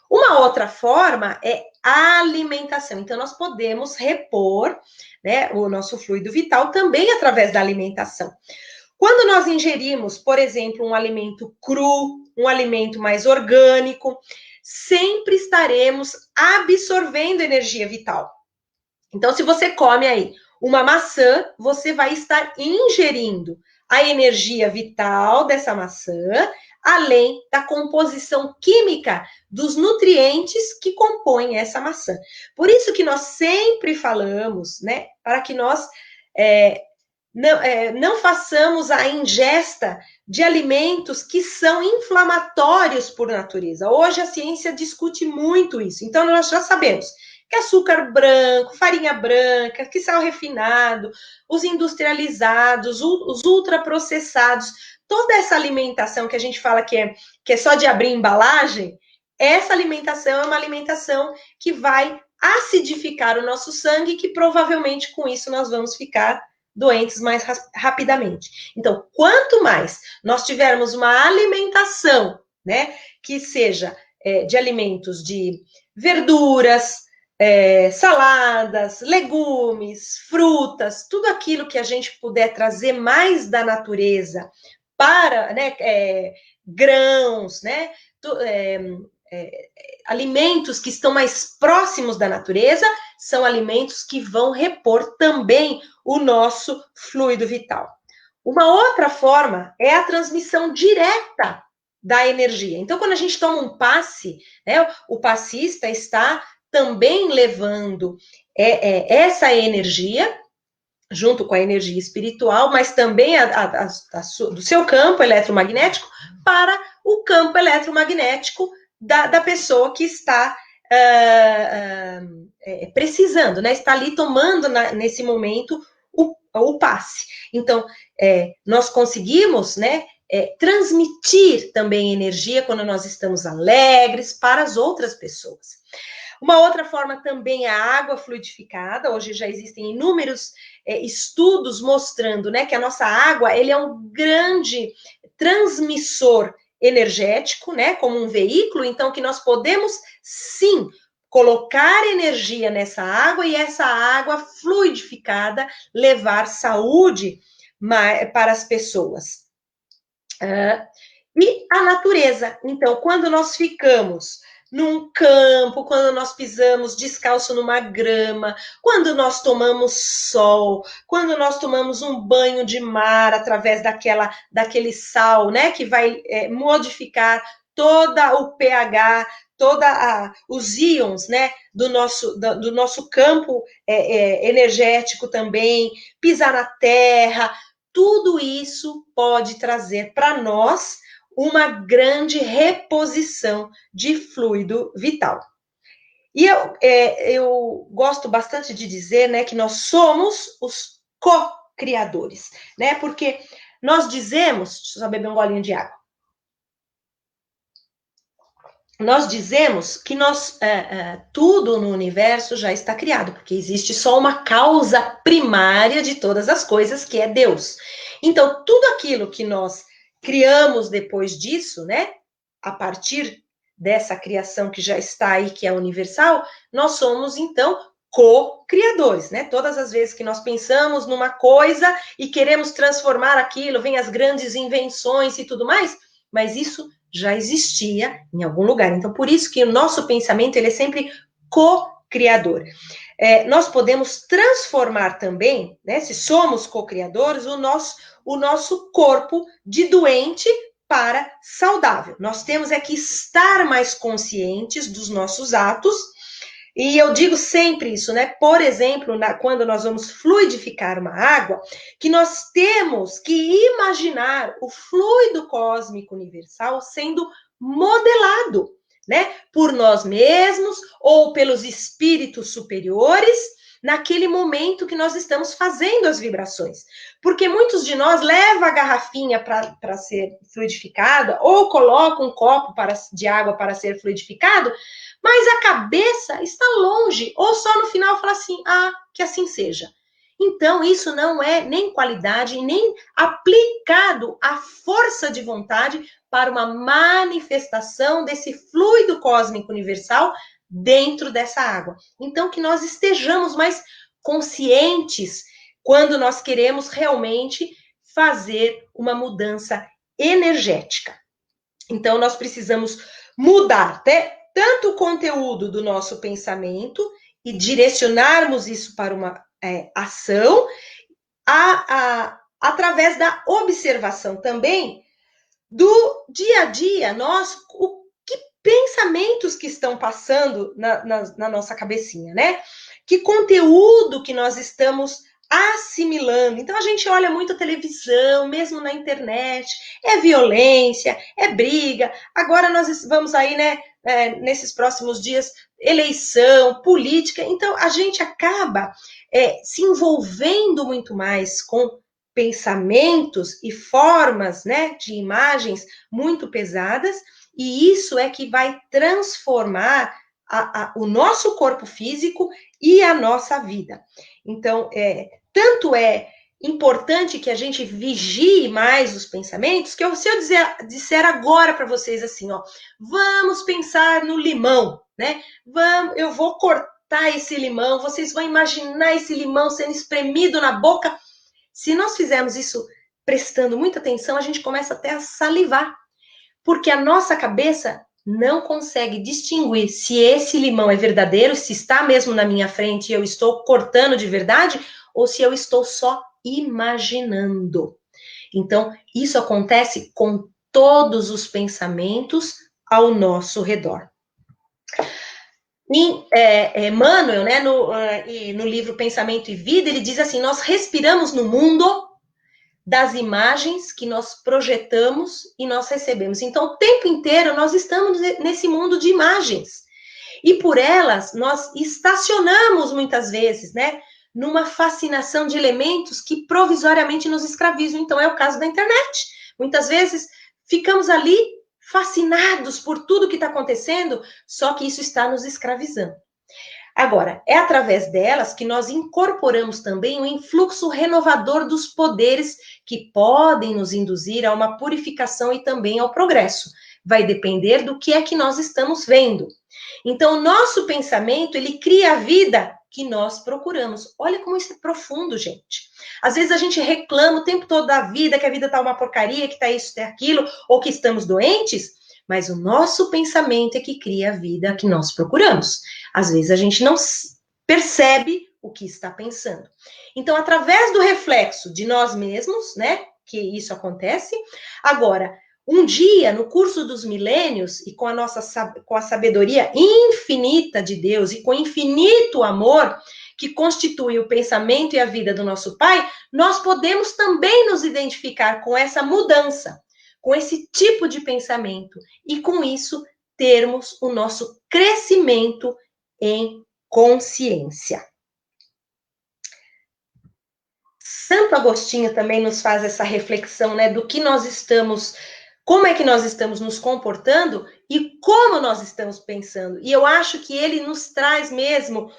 Speaker 2: Uma outra forma é a alimentação. Então, nós podemos repor, né, o nosso fluido vital também através da alimentação. Quando nós ingerimos, por exemplo, um alimento cru, um alimento mais orgânico, sempre estaremos absorvendo energia vital. Então, se você come aí uma maçã, você vai estar ingerindo a energia vital dessa maçã, além da composição química dos nutrientes que compõem essa maçã. Por isso que nós sempre falamos, né, para que nós não façamos a ingesta de alimentos que são inflamatórios por natureza. Hoje a ciência discute muito isso, então nós já sabemos que açúcar branco, farinha branca, que sal refinado, os industrializados, os ultraprocessados, toda essa alimentação que a gente fala que é só de abrir embalagem, essa alimentação é uma alimentação que vai acidificar o nosso sangue, que provavelmente com isso nós vamos ficar doentes mais rapidamente. Então, quanto mais nós tivermos uma alimentação, né, que seja de alimentos de verduras, saladas, legumes, frutas, tudo aquilo que a gente puder trazer mais da natureza para, né, grãos, né, alimentos que estão mais próximos da natureza, são alimentos que vão repor também o nosso fluido vital. Uma outra forma é a transmissão direta da energia. Então, quando a gente toma um passe, né, o passista está também levando essa energia, junto com a energia espiritual, mas também do seu campo eletromagnético, para o campo eletromagnético da pessoa que está precisando, né? Está ali tomando nesse momento o passe. Então, nós conseguimos, né, transmitir também energia quando nós estamos alegres para as outras pessoas. Uma outra forma também é a água fluidificada. Hoje já existem inúmeros estudos mostrando, né, que a nossa água ele é um grande transmissor energético, né, como um veículo, então que nós podemos sim colocar energia nessa água e essa água fluidificada levar saúde para as pessoas. E a natureza. Então, quando nós ficamos num campo, quando nós pisamos descalço numa grama, quando nós tomamos sol, quando nós tomamos um banho de mar através daquele sal, né, que vai modificar toda o pH, os íons, né, do nosso campo energético também, pisar na terra, tudo isso pode trazer para nós uma grande reposição de fluido vital. E eu gosto bastante de dizer, né, que nós somos os co-criadores, né, porque nós dizemos, deixa eu só beber um golinho de água, nós dizemos que tudo no universo já está criado, porque existe só uma causa primária de todas as coisas, que é Deus. Então, tudo aquilo que nós criamos depois disso, né, a partir dessa criação que já está aí, que é universal, nós somos, então, co-criadores, né? Todas as vezes que nós pensamos numa coisa e queremos transformar aquilo, vem as grandes invenções e tudo mais, mas isso já existia em algum lugar. Então, por isso que o nosso pensamento, ele é sempre co-criador. Nós podemos transformar também, né, se somos co-criadores, o nosso corpo de doente para saudável. Nós temos que estar mais conscientes dos nossos atos, e eu digo sempre isso, né? Por exemplo, quando nós vamos fluidificar uma água, que nós temos que imaginar o fluido cósmico universal sendo modelado, né? Por nós mesmos ou pelos espíritos superiores, naquele momento que nós estamos fazendo as vibrações. Porque muitos de nós levam a garrafinha para ser fluidificada, ou colocam um copo de água para ser fluidificado, mas a cabeça está longe, ou só no final fala assim, que assim seja. Então, isso não é nem qualidade, nem aplicado a força de vontade para uma manifestação desse fluido cósmico universal dentro dessa água. Então, que nós estejamos mais conscientes quando nós queremos realmente fazer uma mudança energética. Então, nós precisamos mudar tanto o conteúdo do nosso pensamento e direcionarmos isso para uma ação, através da observação também do dia a dia nosso, que pensamentos que estão passando na nossa cabecinha, né? Que conteúdo que nós estamos assimilando. Então, a gente olha muito a televisão, mesmo na internet, é violência, é briga. Agora nós vamos aí, né, nesses próximos dias, eleição, política. Então, a gente acaba se envolvendo muito mais com pensamentos e formas, né, de imagens muito pesadas, e isso é que vai transformar o nosso corpo físico e a nossa vida. Então, tanto é importante que a gente vigie mais os pensamentos, que se eu disser agora para vocês assim, vamos pensar no limão, né? Eu vou cortar esse limão, vocês vão imaginar esse limão sendo espremido na boca. Se nós fizermos isso prestando muita atenção, a gente começa até a salivar, porque a nossa cabeça não consegue distinguir se esse limão é verdadeiro, se está mesmo na minha frente e eu estou cortando de verdade, ou se eu estou só imaginando. Então, isso acontece com todos os pensamentos ao nosso redor. Emmanuel, né, no livro Pensamento e Vida, ele diz assim, nós respiramos no mundo das imagens que nós projetamos e nós recebemos. Então, o tempo inteiro nós estamos nesse mundo de imagens. E por elas, nós estacionamos muitas vezes, né? Numa fascinação de elementos que provisoriamente nos escravizam. Então, é o caso da internet. Muitas vezes, ficamos ali fascinados por tudo que está acontecendo, só que isso está nos escravizando. Agora, é através delas que nós incorporamos também o influxo renovador dos poderes que podem nos induzir a uma purificação e também ao progresso. Vai depender do que é que nós estamos vendo. Então, o nosso pensamento, ele cria a vida que nós procuramos. Olha como isso é profundo, gente. Às vezes a gente reclama o tempo todo da vida, que a vida tá uma porcaria, que tá isso, tá aquilo, ou que estamos doentes, mas o nosso pensamento é que cria a vida que nós procuramos. Às vezes a gente não percebe o que está pensando. Então, através do reflexo de nós mesmos, né, que isso acontece. Agora, um dia, no curso dos milênios, e com a sabedoria infinita de Deus e com o infinito amor que constitui o pensamento e a vida do nosso Pai, nós podemos também nos identificar com essa mudança, com esse tipo de pensamento, e com isso termos o nosso crescimento em consciência. Santo Agostinho também nos faz essa reflexão, né, do que nós estamos, como é que nós estamos nos comportando e como nós estamos pensando. E eu acho que ele nos traz mesmo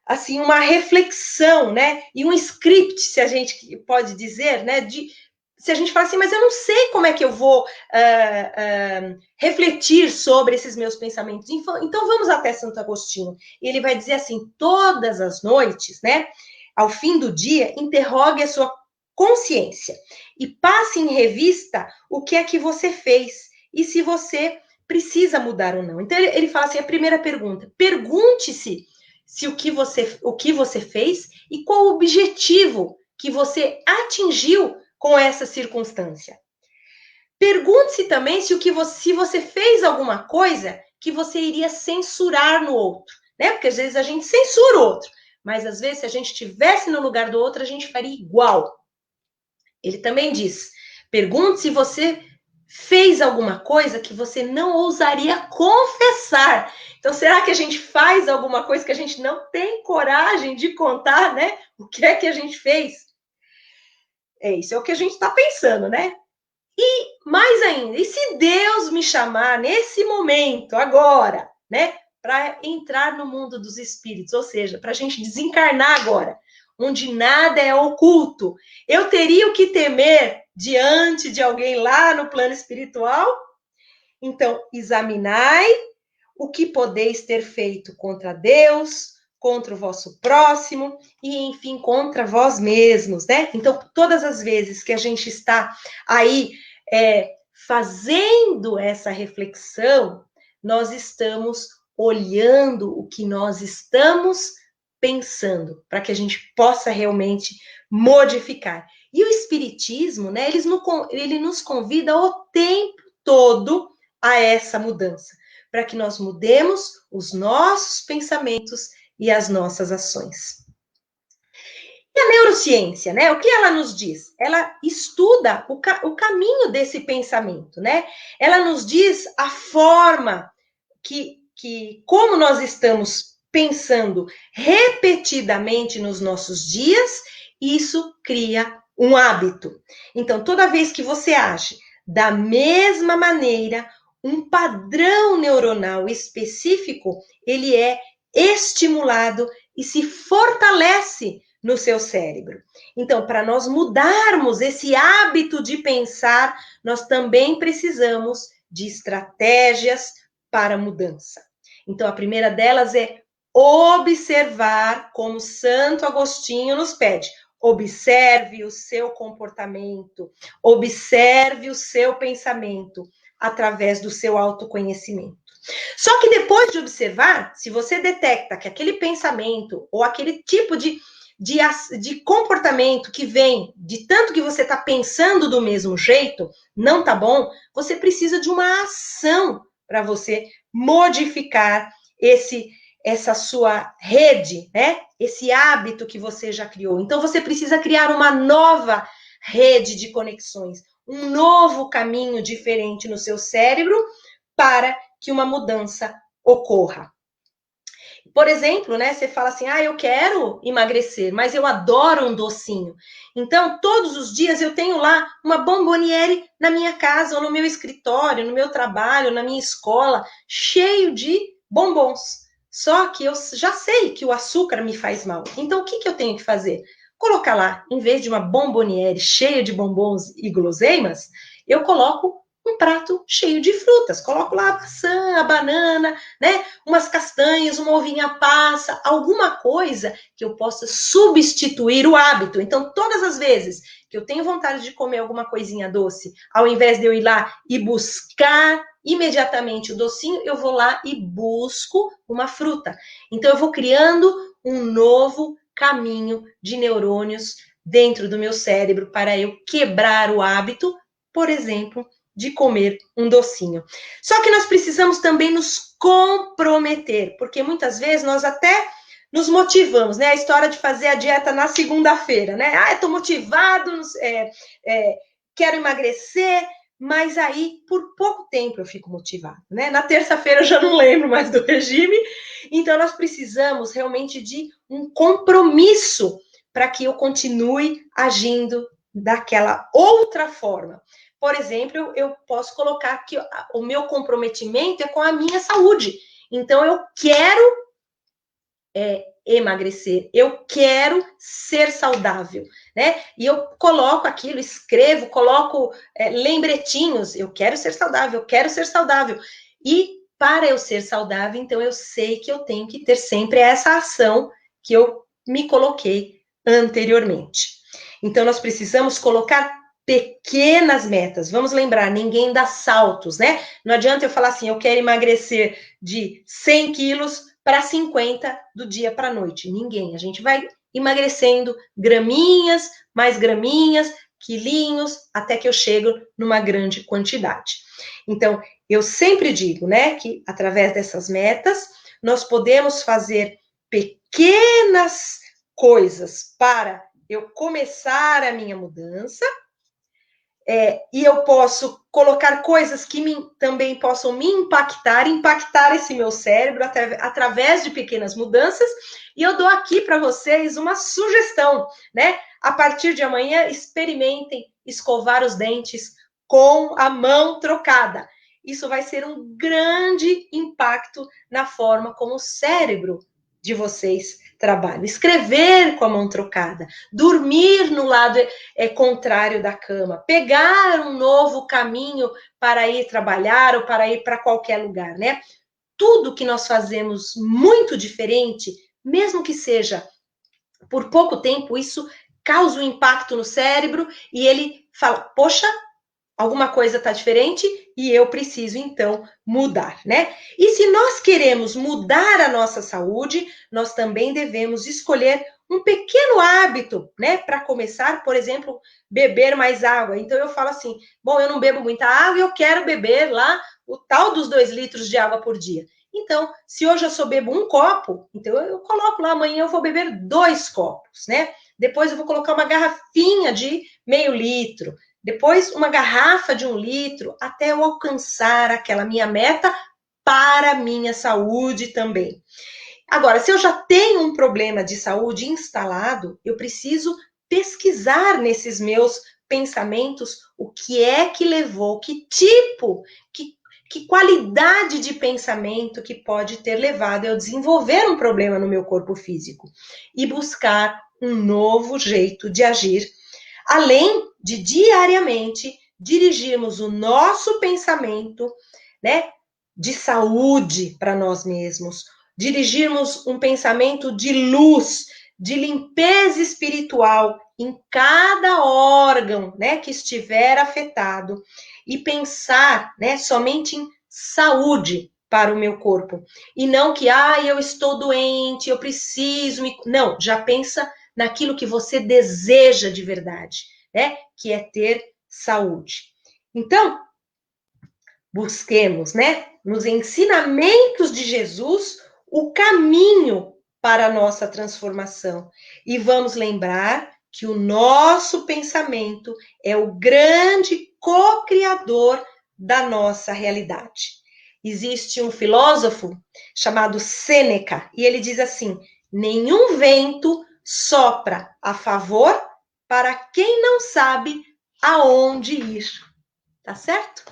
Speaker 2: assim, uma reflexão, né, e um script, se a gente pode dizer, né, se a gente fala assim, mas eu não sei como é que eu vou refletir sobre esses meus pensamentos. Então vamos até Santo Agostinho. E ele vai dizer assim, todas as noites, né, ao fim do dia, interrogue a sua consciência e passe em revista o que é que você fez e se você precisa mudar ou não. Então ele fala assim, a primeira pergunta, pergunte-se se o que você fez e qual o objetivo que você atingiu com essa circunstância. Pergunte-se também se você fez alguma coisa que você iria censurar no outro, né? Porque às vezes a gente censura o outro, mas às vezes se a gente estivesse no lugar do outro, a gente faria igual. Ele também diz, pergunte se você fez alguma coisa que você não ousaria confessar. Então, será que a gente faz alguma coisa que a gente não tem coragem de contar, né? O que é que a gente fez? Isso é o que a gente está pensando, né? E mais ainda, e se Deus me chamar nesse momento, agora, né? Para entrar no mundo dos espíritos, ou seja, para a gente desencarnar agora, onde nada é oculto, eu teria o que temer diante de alguém lá no plano espiritual? Então, examinai o que podeis ter feito contra Deus, contra o vosso próximo e, enfim, contra vós mesmos, né? Então, todas as vezes que a gente está aí fazendo essa reflexão, nós estamos olhando o que nós estamos pensando, para que a gente possa realmente modificar. E o Espiritismo, né, ele nos convida o tempo todo a essa mudança, para que nós mudemos os nossos pensamentos e as nossas ações. E a neurociência, né? O que ela nos diz? Ela estuda o caminho desse pensamento, né? Ela nos diz a forma como nós estamos pensando repetidamente nos nossos dias, isso cria um hábito. Então, toda vez que você age da mesma maneira, um padrão neuronal específico, ele é estimulado e se fortalece no seu cérebro. Então, para nós mudarmos esse hábito de pensar, nós também precisamos de estratégias para mudança. Então, a primeira delas é observar, como Santo Agostinho nos pede. Observe o seu comportamento, observe o seu pensamento através do seu autoconhecimento. Só que depois de observar, se você detecta que aquele pensamento ou aquele tipo de comportamento que vem de tanto que você está pensando do mesmo jeito, não tá bom, você precisa de uma ação para você modificar essa sua rede, né? Esse hábito que você já criou. Então, você precisa criar uma nova rede de conexões, um novo caminho diferente no seu cérebro para que uma mudança ocorra. Por exemplo, né, você fala assim, eu quero emagrecer, mas eu adoro um docinho. Então, todos os dias eu tenho lá uma bomboniere na minha casa, ou no meu escritório, no meu trabalho, na minha escola, cheio de bombons. Só que eu já sei que o açúcar me faz mal. Então, o que eu tenho que fazer? Colocar lá, em vez de uma bomboniere cheia de bombons e guloseimas, eu coloco um prato cheio de frutas. Coloco lá a maçã, a banana, né? Umas castanhas, uma ovinha passa, alguma coisa que eu possa substituir o hábito. Então, todas as vezes que eu tenho vontade de comer alguma coisinha doce, ao invés de eu ir lá e buscar imediatamente o docinho, eu vou lá e busco uma fruta. Então, eu vou criando um novo caminho de neurônios dentro do meu cérebro para eu quebrar o hábito, por exemplo, de comer um docinho. Só que nós precisamos também nos comprometer, porque muitas vezes nós até nos motivamos, né? A história de fazer a dieta na segunda-feira, né? Eu tô motivado, quero emagrecer, mas aí por pouco tempo eu fico motivado, né? Na terça-feira eu já não lembro mais do regime, então nós precisamos realmente de um compromisso para que eu continue agindo daquela outra forma. Por exemplo, eu posso colocar que o meu comprometimento é com a minha saúde. Então, eu quero emagrecer, eu quero ser saudável, né? E eu coloco aquilo, escrevo, coloco lembretinhos, eu quero ser saudável, eu quero ser saudável. E para eu ser saudável, então eu sei que eu tenho que ter sempre essa ação que eu me coloquei anteriormente. Então, nós precisamos colocar pequenas metas. Vamos lembrar, ninguém dá saltos, né? Não adianta eu falar assim, eu quero emagrecer de 100 quilos para 50 do dia para a noite. Ninguém. A gente vai emagrecendo graminhas, mais graminhas, quilinhos, até que eu chego numa grande quantidade. Então, eu sempre digo, né, que através dessas metas, nós podemos fazer pequenas coisas para eu começar a minha mudança, e eu posso colocar coisas que também possam me impactar esse meu cérebro através de pequenas mudanças, e eu dou aqui para vocês uma sugestão, né? A partir de amanhã, experimentem escovar os dentes com a mão trocada. Isso vai ser um grande impacto na forma como o cérebro de vocês trabalha. Escrever com a mão trocada, dormir no lado contrário da cama, pegar um novo caminho para ir trabalhar ou para ir para qualquer lugar, né? Tudo que nós fazemos muito diferente, mesmo que seja por pouco tempo, isso causa um impacto no cérebro e ele fala, poxa, alguma coisa está diferente e eu preciso, então, mudar, né? E se nós queremos mudar a nossa saúde, nós também devemos escolher um pequeno hábito, né? Para começar, por exemplo, beber mais água. Então, eu falo assim, bom, eu não bebo muita água e eu quero beber lá o tal dos 2 litros de água por dia. Então, se hoje eu só bebo um copo, então eu coloco lá, amanhã eu vou beber 2 copos, né? Depois eu vou colocar uma garrafinha de meio litro, depois uma garrafa de 1 litro, até eu alcançar aquela minha meta para a minha saúde também. Agora, se eu já tenho um problema de saúde instalado, eu preciso pesquisar nesses meus pensamentos o que é que levou, que tipo, que qualidade de pensamento que pode ter levado eu a desenvolver um problema no meu corpo físico e buscar um novo jeito de agir, além de diariamente dirigirmos o nosso pensamento, né, de saúde para nós mesmos, dirigirmos um pensamento de luz, de limpeza espiritual em cada órgão, né, que estiver afetado e pensar, né, somente em saúde para o meu corpo e não que eu estou doente, eu preciso não, já pensa naquilo que você deseja de verdade, né? Que é ter saúde. Então, busquemos, né, nos ensinamentos de Jesus, o caminho para a nossa transformação. E vamos lembrar que o nosso pensamento é o grande co-criador da nossa realidade. existe um filósofo chamado Sêneca, e ele diz assim: nenhum vento sopra a favor para quem não sabe aonde ir. Tá certo?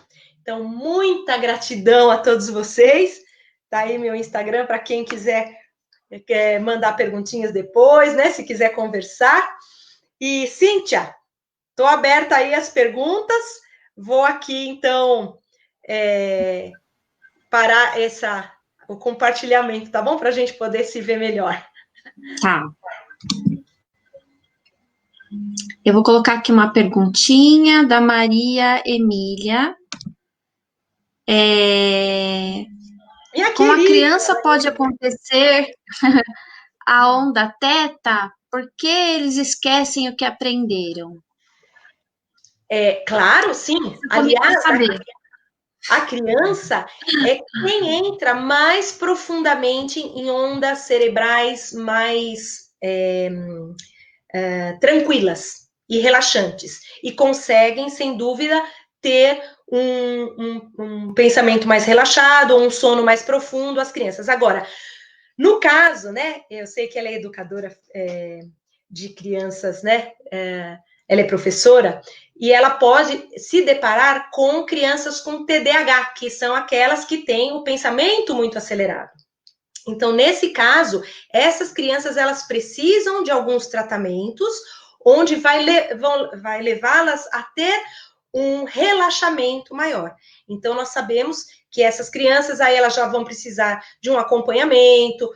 Speaker 2: Então, muita gratidão a todos vocês. Tá aí meu Instagram para quem quiser mandar perguntinhas depois, né? Se quiser conversar. E, Cíntia, estou aberta aí às perguntas. Vou aqui, então, parar o compartilhamento, tá bom? Para a gente poder se ver melhor.
Speaker 1: Tá. Eu vou colocar aqui uma perguntinha da Maria Emília. Com a criança pode acontecer a onda teta? Porque eles esquecem o que aprenderam?
Speaker 2: Claro, sim. Aliás, a criança é quem entra mais profundamente em ondas cerebrais mais tranquilas e relaxantes. E conseguem, sem dúvida, ter um pensamento mais relaxado, um sono mais profundo, as crianças. Agora, no caso, né, eu sei que ela é educadora de crianças, né, ela é professora, e ela pode se deparar com crianças com TDAH, que são aquelas que têm o pensamento muito acelerado. Então, nesse caso, essas crianças, elas precisam de alguns tratamentos, onde vai levá-las a ter um relaxamento maior. Então, nós sabemos que essas crianças, aí elas já vão precisar de um acompanhamento,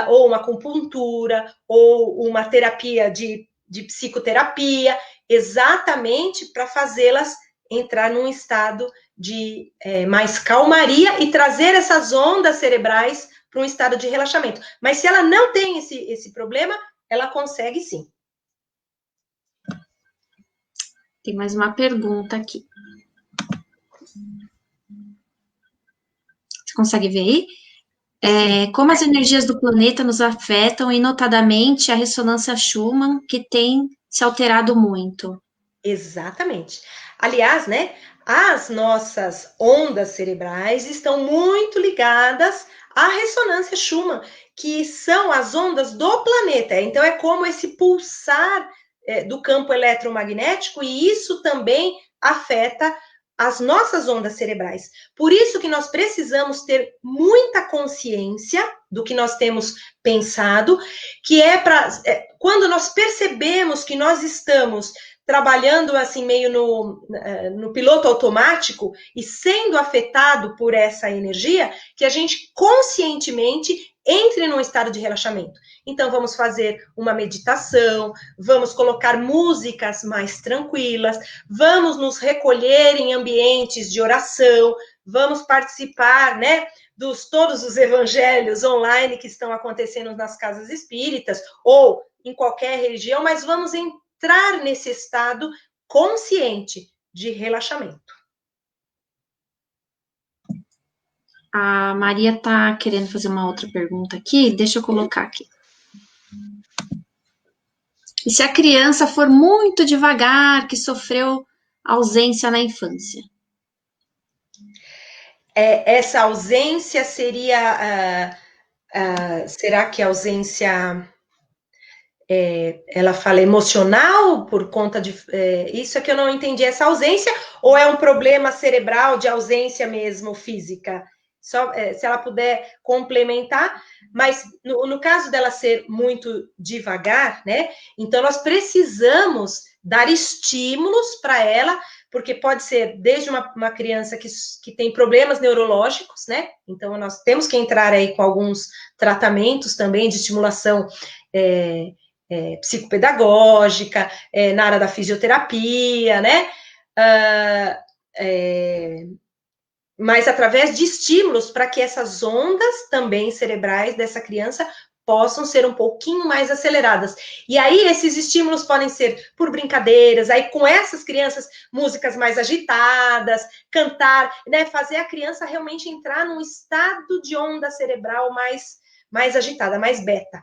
Speaker 2: ou uma acupuntura, ou uma terapia de psicoterapia, exatamente para fazê-las entrar num estado de mais calmaria e trazer essas ondas cerebrais para um estado de relaxamento. Mas se ela não tem esse problema, ela consegue sim.
Speaker 1: Tem mais uma pergunta aqui. Você consegue ver aí? Como as energias do planeta nos afetam, e notadamente a ressonância Schumann, que tem se alterado muito.
Speaker 2: Exatamente. Aliás, né, as nossas ondas cerebrais estão muito ligadas à ressonância Schumann, que são as ondas do planeta. Então, é como esse pulsar do campo eletromagnético, e isso também afeta as nossas ondas cerebrais. Por isso que nós precisamos ter muita consciência do que nós temos pensado, que quando nós percebemos que nós estamos trabalhando assim meio no piloto automático e sendo afetado por essa energia, que a gente conscientemente entre num estado de relaxamento. Então, vamos fazer uma meditação, vamos colocar músicas mais tranquilas, vamos nos recolher em ambientes de oração, vamos participar, né, todos os evangelhos online que estão acontecendo nas casas espíritas, ou em qualquer religião, mas vamos entrar nesse estado consciente de relaxamento.
Speaker 1: A Maria está querendo fazer uma outra pergunta aqui, deixa eu colocar aqui. E se a criança for muito devagar, que sofreu ausência na infância?
Speaker 2: Essa ausência seria... será que a ausência... ela fala emocional por conta de... isso é que eu não entendi. Essa ausência ou é um problema cerebral de ausência mesmo física? Só, se ela puder complementar, mas no caso dela ser muito devagar, né? Então, nós precisamos dar estímulos para ela, porque pode ser desde uma criança que tem problemas neurológicos, né? Então, nós temos que entrar aí com alguns tratamentos também de estimulação psicopedagógica, na área da fisioterapia, né? Mas através de estímulos para que essas ondas também cerebrais dessa criança possam ser um pouquinho mais aceleradas. E aí, esses estímulos podem ser por brincadeiras, aí com essas crianças, músicas mais agitadas, cantar, né, fazer a criança realmente entrar num estado de onda cerebral mais agitada, mais beta.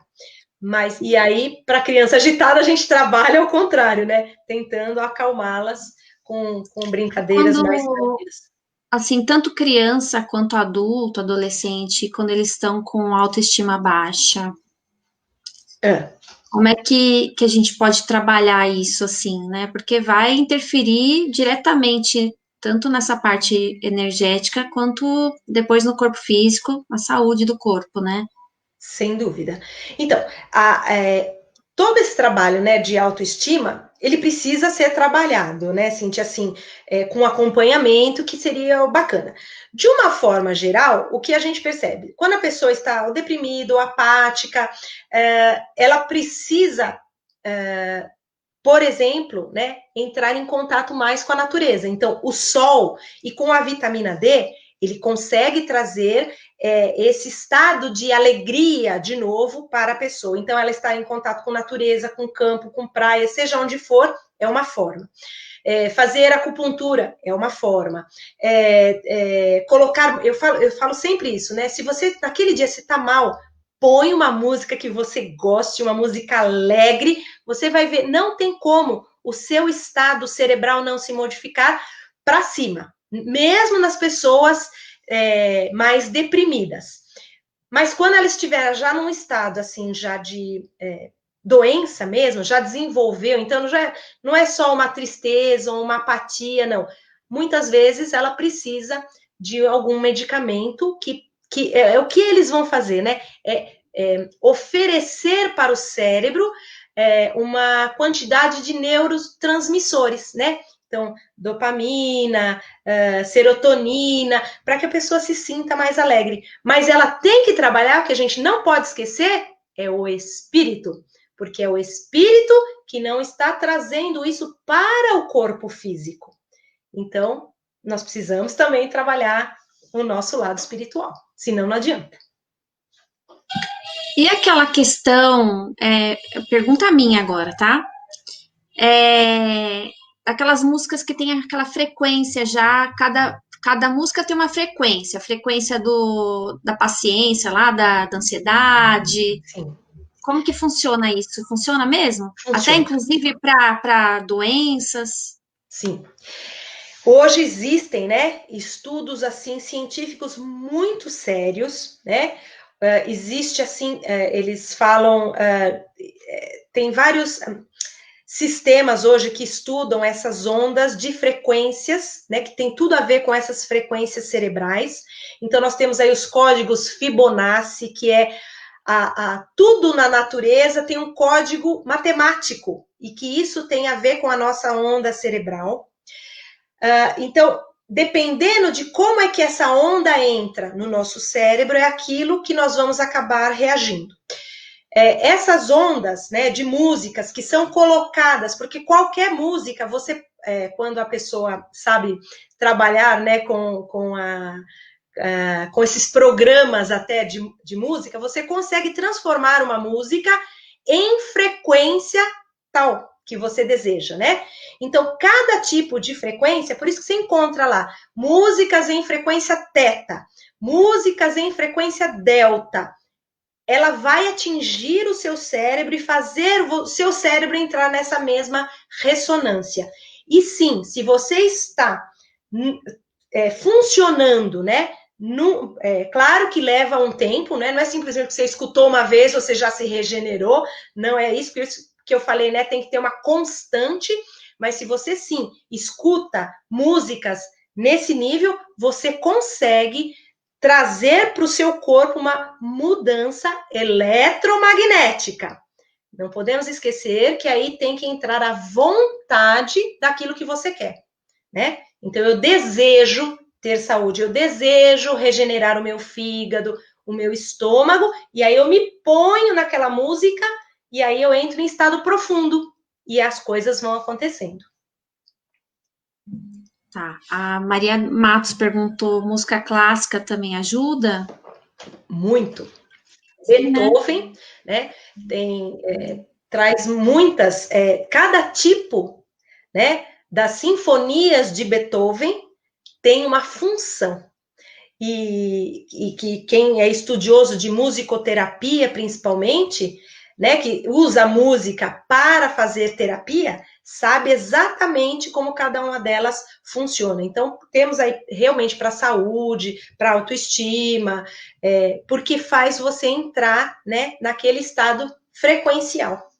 Speaker 2: E aí, para criança agitada, a gente trabalha ao contrário, né, tentando acalmá-las com brincadeiras mais tranquilas.
Speaker 1: assim, tanto criança quanto adulto, adolescente, quando eles estão com autoestima baixa,
Speaker 2: É,
Speaker 1: como é que a gente pode trabalhar isso assim, né? Porque vai interferir diretamente tanto nessa parte energética quanto depois no corpo físico, na saúde do corpo, né?
Speaker 2: sem dúvida. Então, todo esse trabalho, né, de autoestima, ele precisa ser trabalhado, né, Cintia, assim, com acompanhamento, que seria bacana. De uma forma geral, o que a gente percebe? Quando a pessoa está deprimida ou apática, ela precisa, por exemplo, né, entrar em contato mais com a natureza. Então, o sol e com a vitamina D, ele consegue trazer esse estado de alegria de novo para a pessoa. Então, ela está em contato com natureza, com campo, com praia, seja onde for, é uma forma. Fazer acupuntura é uma forma. Colocar, eu falo sempre isso, né? Se você, naquele dia, você está mal, põe uma música que você goste, uma música alegre, você vai ver, não tem como o seu estado cerebral não se modificar para cima, mesmo nas pessoas mais deprimidas. Mas quando ela estiver já num estado assim, já de doença mesmo, já desenvolveu, então já não é só uma tristeza ou uma apatia, não. Muitas vezes ela precisa de algum medicamento que é o que eles vão fazer, né? Oferecer para o cérebro uma quantidade de neurotransmissores, né? Então, dopamina, serotonina, para que a pessoa se sinta mais alegre. Mas ela tem que trabalhar, o que a gente não pode esquecer é o espírito, porque é o espírito que não está trazendo isso para o corpo físico. Então, nós precisamos também trabalhar o nosso lado espiritual, senão não adianta.
Speaker 1: E aquela questão, pergunta minha agora, tá? É, aquelas músicas que tem aquela frequência já, cada música tem uma frequência, a frequência da paciência lá, da ansiedade.
Speaker 2: Sim,
Speaker 1: Como que funciona isso? Funciona mesmo? Até
Speaker 2: funciona.
Speaker 1: inclusive para doenças?
Speaker 2: Sim. Hoje existem, né, estudos assim científicos muito sérios, né? Existe assim, eles falam, tem vários sistemas hoje que estudam essas ondas de frequências, né, que tem tudo a ver com essas frequências cerebrais. Então nós temos aí os códigos Fibonacci, que é tudo na natureza tem um código matemático e que isso tem a ver com a nossa onda cerebral. Então, dependendo de como é que essa onda entra no nosso cérebro, é aquilo que nós vamos acabar reagindo. Essas ondas, né, de músicas que são colocadas, porque qualquer música, você, quando a pessoa sabe trabalhar, né, com esses programas até de música, você consegue transformar uma música em frequência tal que você deseja, né? Então, cada tipo de frequência, por isso que você encontra lá músicas em frequência teta, músicas em frequência delta, ela vai atingir o seu cérebro e fazer o seu cérebro entrar nessa mesma ressonância. E sim, se você está funcionando, né? Claro que leva um tempo, né? Não é simplesmente que você escutou uma vez, você já se regenerou, não é isso que eu falei, né? Tem que ter uma constante, mas se você sim escuta músicas nesse nível, você consegue trazer para o seu corpo uma mudança eletromagnética. Não podemos esquecer que aí tem que entrar a vontade daquilo que você quer, né? Então eu desejo ter saúde, eu desejo regenerar o meu fígado, o meu estômago, e aí eu me ponho naquela música e aí eu entro em estado profundo e as coisas vão acontecendo.
Speaker 1: Tá. A Maria Matos perguntou: música clássica também ajuda?
Speaker 2: Muito.
Speaker 1: Sim, né?
Speaker 2: Beethoven, né? Traz muitas, cada tipo, né? Das sinfonias de Beethoven tem uma função. E que quem é estudioso de musicoterapia, principalmente, né, que usa a música para fazer terapia, sabe exatamente como cada uma delas funciona. Então, temos aí realmente para saúde, para autoestima, porque faz você entrar, né, naquele estado frequencial.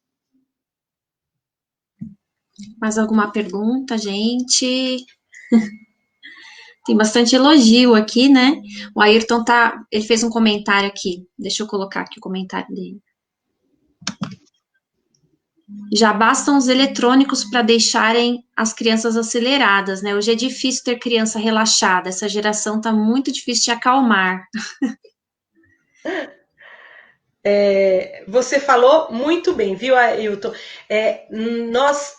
Speaker 1: Mais alguma pergunta, gente? Tem bastante elogio aqui, né? O Ayrton ele fez um comentário aqui. Deixa eu colocar aqui o comentário dele. Já bastam os eletrônicos para deixarem as crianças aceleradas, né? Hoje é difícil ter criança relaxada. Essa geração tá muito difícil de acalmar.
Speaker 2: Você falou muito bem, viu, Ailton? Nós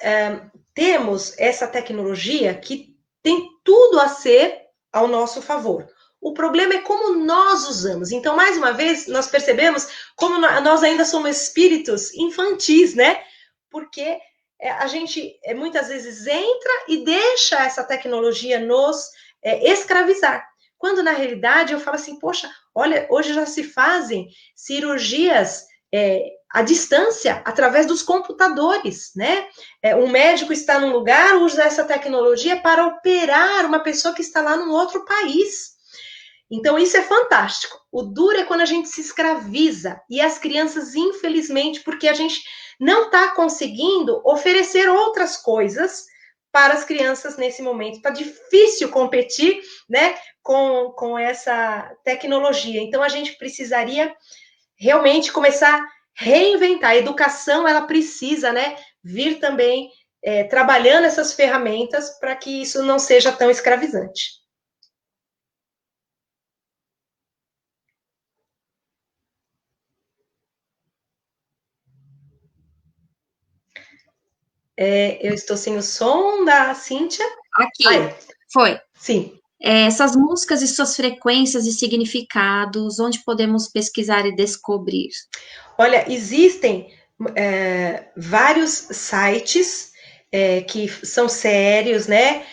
Speaker 2: temos essa tecnologia que tem tudo a ser ao nosso favor. O problema é como nós usamos. Então, mais uma vez, nós percebemos como nós ainda somos espíritos infantis, né? Porque a gente muitas vezes entra e deixa essa tecnologia nos escravizar. Quando, na realidade, eu falo assim, poxa, olha, hoje já se fazem cirurgias à distância, através dos computadores, né? Um médico está num lugar, usa essa tecnologia para operar uma pessoa que está lá num outro país. Então, isso é fantástico. O duro é quando a gente se escraviza. E as crianças, infelizmente, porque a gente não está conseguindo oferecer outras coisas para as crianças nesse momento. Está difícil competir, né, com essa tecnologia. Então, a gente precisaria realmente começar a reinventar. A educação, ela precisa, né, vir também trabalhando essas ferramentas para que isso não seja tão escravizante. Eu estou sem o som da Cíntia.
Speaker 1: Aqui, foi.
Speaker 2: Sim.
Speaker 1: Essas músicas e suas frequências e significados, onde podemos pesquisar e descobrir?
Speaker 2: Olha, existem vários sites que são sérios, né?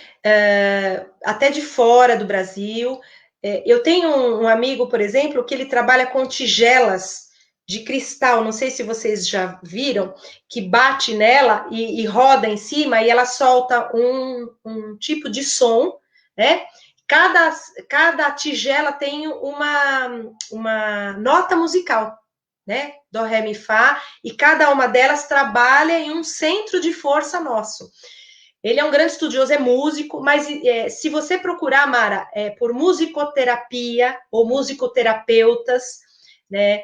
Speaker 2: Até de fora do Brasil. Eu tenho um amigo, por exemplo, que ele trabalha com tigelas de cristal, não sei se vocês já viram, que bate nela e roda em cima e ela solta um tipo de som, né? Cada tigela tem uma nota musical, né? Dó, ré, mi, fá, e cada uma delas trabalha em um centro de força nosso. Ele é um grande estudioso, é músico, mas se você procurar, Mara, por musicoterapia ou musicoterapeutas, né,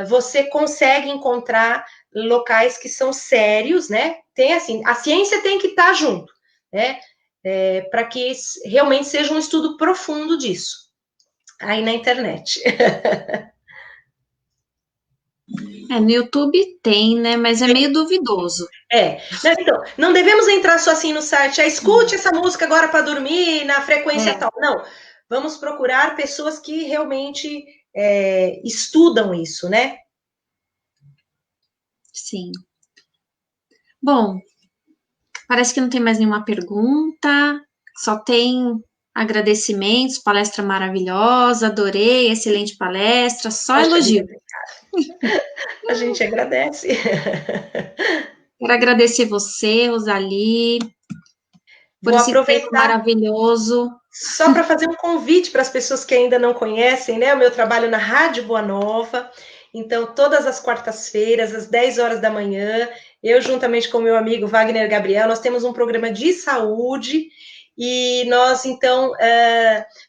Speaker 2: você consegue encontrar locais que são sérios, né? Tem assim, a ciência tem que estar junto, né? Para que realmente seja um estudo profundo disso, aí na internet.
Speaker 1: No YouTube tem, né? Mas é meio duvidoso.
Speaker 2: Então, não devemos entrar só assim no site, escute essa música agora para dormir, na frequência tal. Não, vamos procurar pessoas que realmente estudam isso, né?
Speaker 1: Sim. Bom, parece que não tem mais nenhuma pergunta, só tem agradecimentos, palestra maravilhosa, adorei, excelente palestra, só
Speaker 2: Poxa
Speaker 1: elogio.
Speaker 2: vida, a gente agradece.
Speaker 1: Quero agradecer você, Rosalie, por
Speaker 2: Vou
Speaker 1: esse tema
Speaker 2: aproveitar
Speaker 1: maravilhoso.
Speaker 2: só para fazer um convite para as pessoas que ainda não conhecem, né? O meu trabalho na Rádio Boa Nova. Então, todas as quartas-feiras, às 10 horas da manhã, eu, juntamente com o meu amigo Wagner Gabriel, nós temos um programa de saúde e nós, então,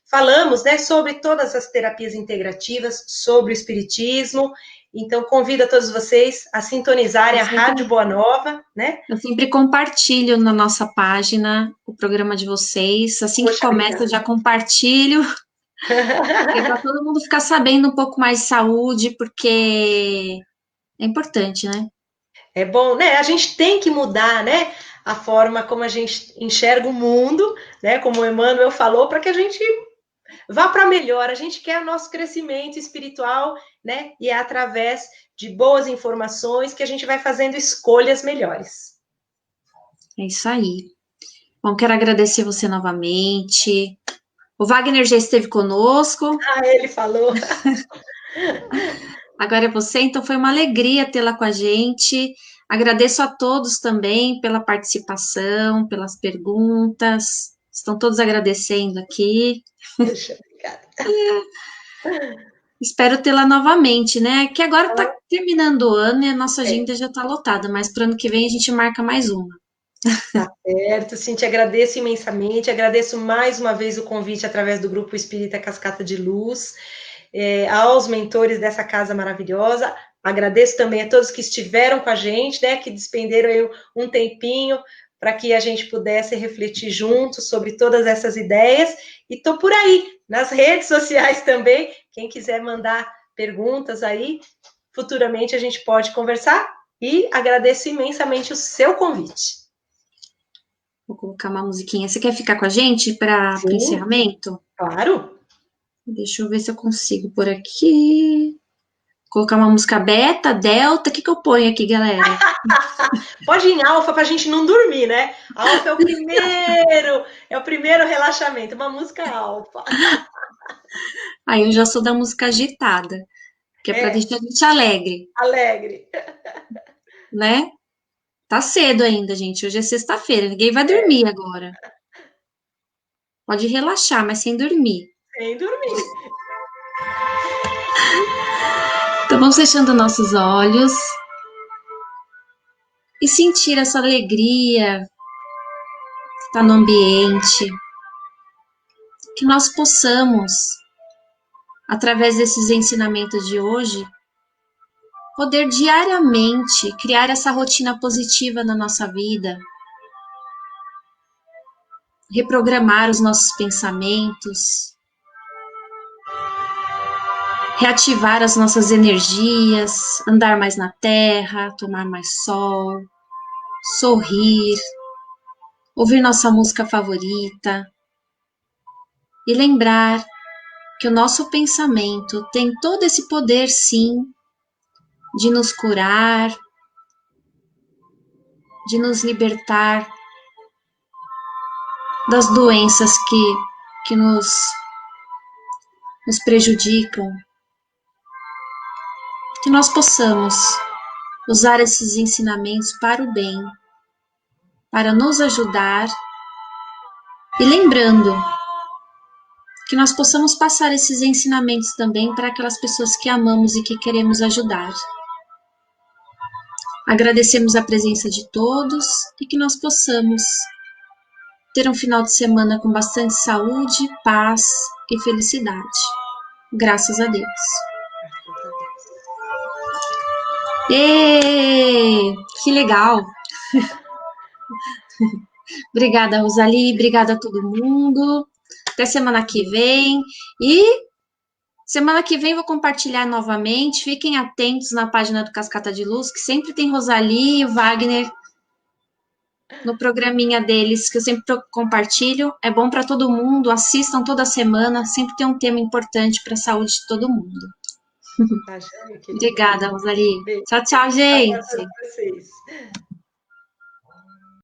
Speaker 2: falamos, né, sobre todas as terapias integrativas, sobre o espiritismo. Então, convido a todos vocês a sintonizarem a Rádio Boa Nova, né?
Speaker 1: Eu sempre compartilho na nossa página o programa de vocês. Assim que começa, eu já compartilho. É para todo mundo ficar sabendo um pouco mais de saúde, porque é importante, né?
Speaker 2: É bom, né? A gente tem que mudar, né? A forma como a gente enxerga o mundo, né? Como o Emmanuel falou, para que a gente vá para melhor. A gente quer o nosso crescimento espiritual, né? E é através de boas informações que a gente vai fazendo escolhas melhores.
Speaker 1: É isso aí. Bom, quero agradecer você novamente. O Wagner já esteve conosco.
Speaker 2: Ah, ele falou.
Speaker 1: Agora é você, então foi uma alegria tê-la com a gente. Agradeço a todos também pela participação, pelas perguntas. Estão todos agradecendo aqui.
Speaker 2: Puxa, obrigada.
Speaker 1: Espero tê-la novamente, né? Que agora está terminando o ano e a nossa
Speaker 2: É,
Speaker 1: agenda já está lotada, mas para o ano que vem a gente marca mais uma.
Speaker 2: tá certo, sim, te agradeço imensamente, agradeço mais uma vez o convite através do Grupo Espírita Cascata de Luz, aos mentores dessa casa maravilhosa, agradeço também a todos que estiveram com a gente, né, que despenderam aí um tempinho para que a gente pudesse refletir juntos sobre todas essas ideias, e estou por aí, nas redes sociais também, quem quiser mandar perguntas aí, futuramente a gente pode conversar, e agradeço imensamente o seu convite.
Speaker 1: Vou colocar uma musiquinha. Você quer ficar com a gente para o
Speaker 2: Sim,
Speaker 1: encerramento?
Speaker 2: claro.
Speaker 1: Deixa eu ver se eu consigo por aqui. Colocar uma música beta, delta. O que que eu ponho aqui, galera?
Speaker 2: Pode ir em alfa para a gente não dormir, né? Alfa é o primeiro relaxamento, uma música alfa.
Speaker 1: Aí eu já sou da música agitada, que é para
Speaker 2: É,
Speaker 1: deixar a gente alegre,
Speaker 2: alegre.
Speaker 1: né? Tá cedo ainda, gente. Hoje é sexta-feira, ninguém vai dormir agora. Pode relaxar, mas sem dormir.
Speaker 2: Sem dormir.
Speaker 1: Então vamos fechando nossos olhos e sentir essa alegria que está no ambiente, que nós possamos, através desses ensinamentos de hoje, poder diariamente criar essa rotina positiva na nossa vida, reprogramar os nossos pensamentos, reativar as nossas energias, andar mais na terra, tomar mais sol, sorrir, ouvir nossa música favorita e lembrar que o nosso pensamento tem todo esse poder, sim, de nos curar, de nos libertar das doenças que nos prejudicam, que nós possamos usar esses ensinamentos para o bem, para nos ajudar e lembrando que nós possamos passar esses ensinamentos também para aquelas pessoas que amamos e que queremos ajudar. Agradecemos a presença de todos e que nós possamos ter um final de semana com bastante saúde, paz e felicidade. Graças a Deus.
Speaker 2: Graças a Deus.
Speaker 1: Que legal! Obrigada, Rosalie. Obrigada a todo mundo. Até semana que vem. E semana que vem vou compartilhar novamente. Fiquem atentos na página do Cascata de Luz, que sempre tem Rosalie e Wagner no programinha deles, que eu sempre compartilho. É bom para todo mundo. Assistam toda semana. Sempre tem um tema importante para a saúde de todo mundo.
Speaker 2: Tá, joia, querida.
Speaker 1: Obrigada, Rosalie.
Speaker 2: Beijo.
Speaker 1: Tchau, tchau,
Speaker 2: Tchau para
Speaker 1: gente.
Speaker 2: todos vocês.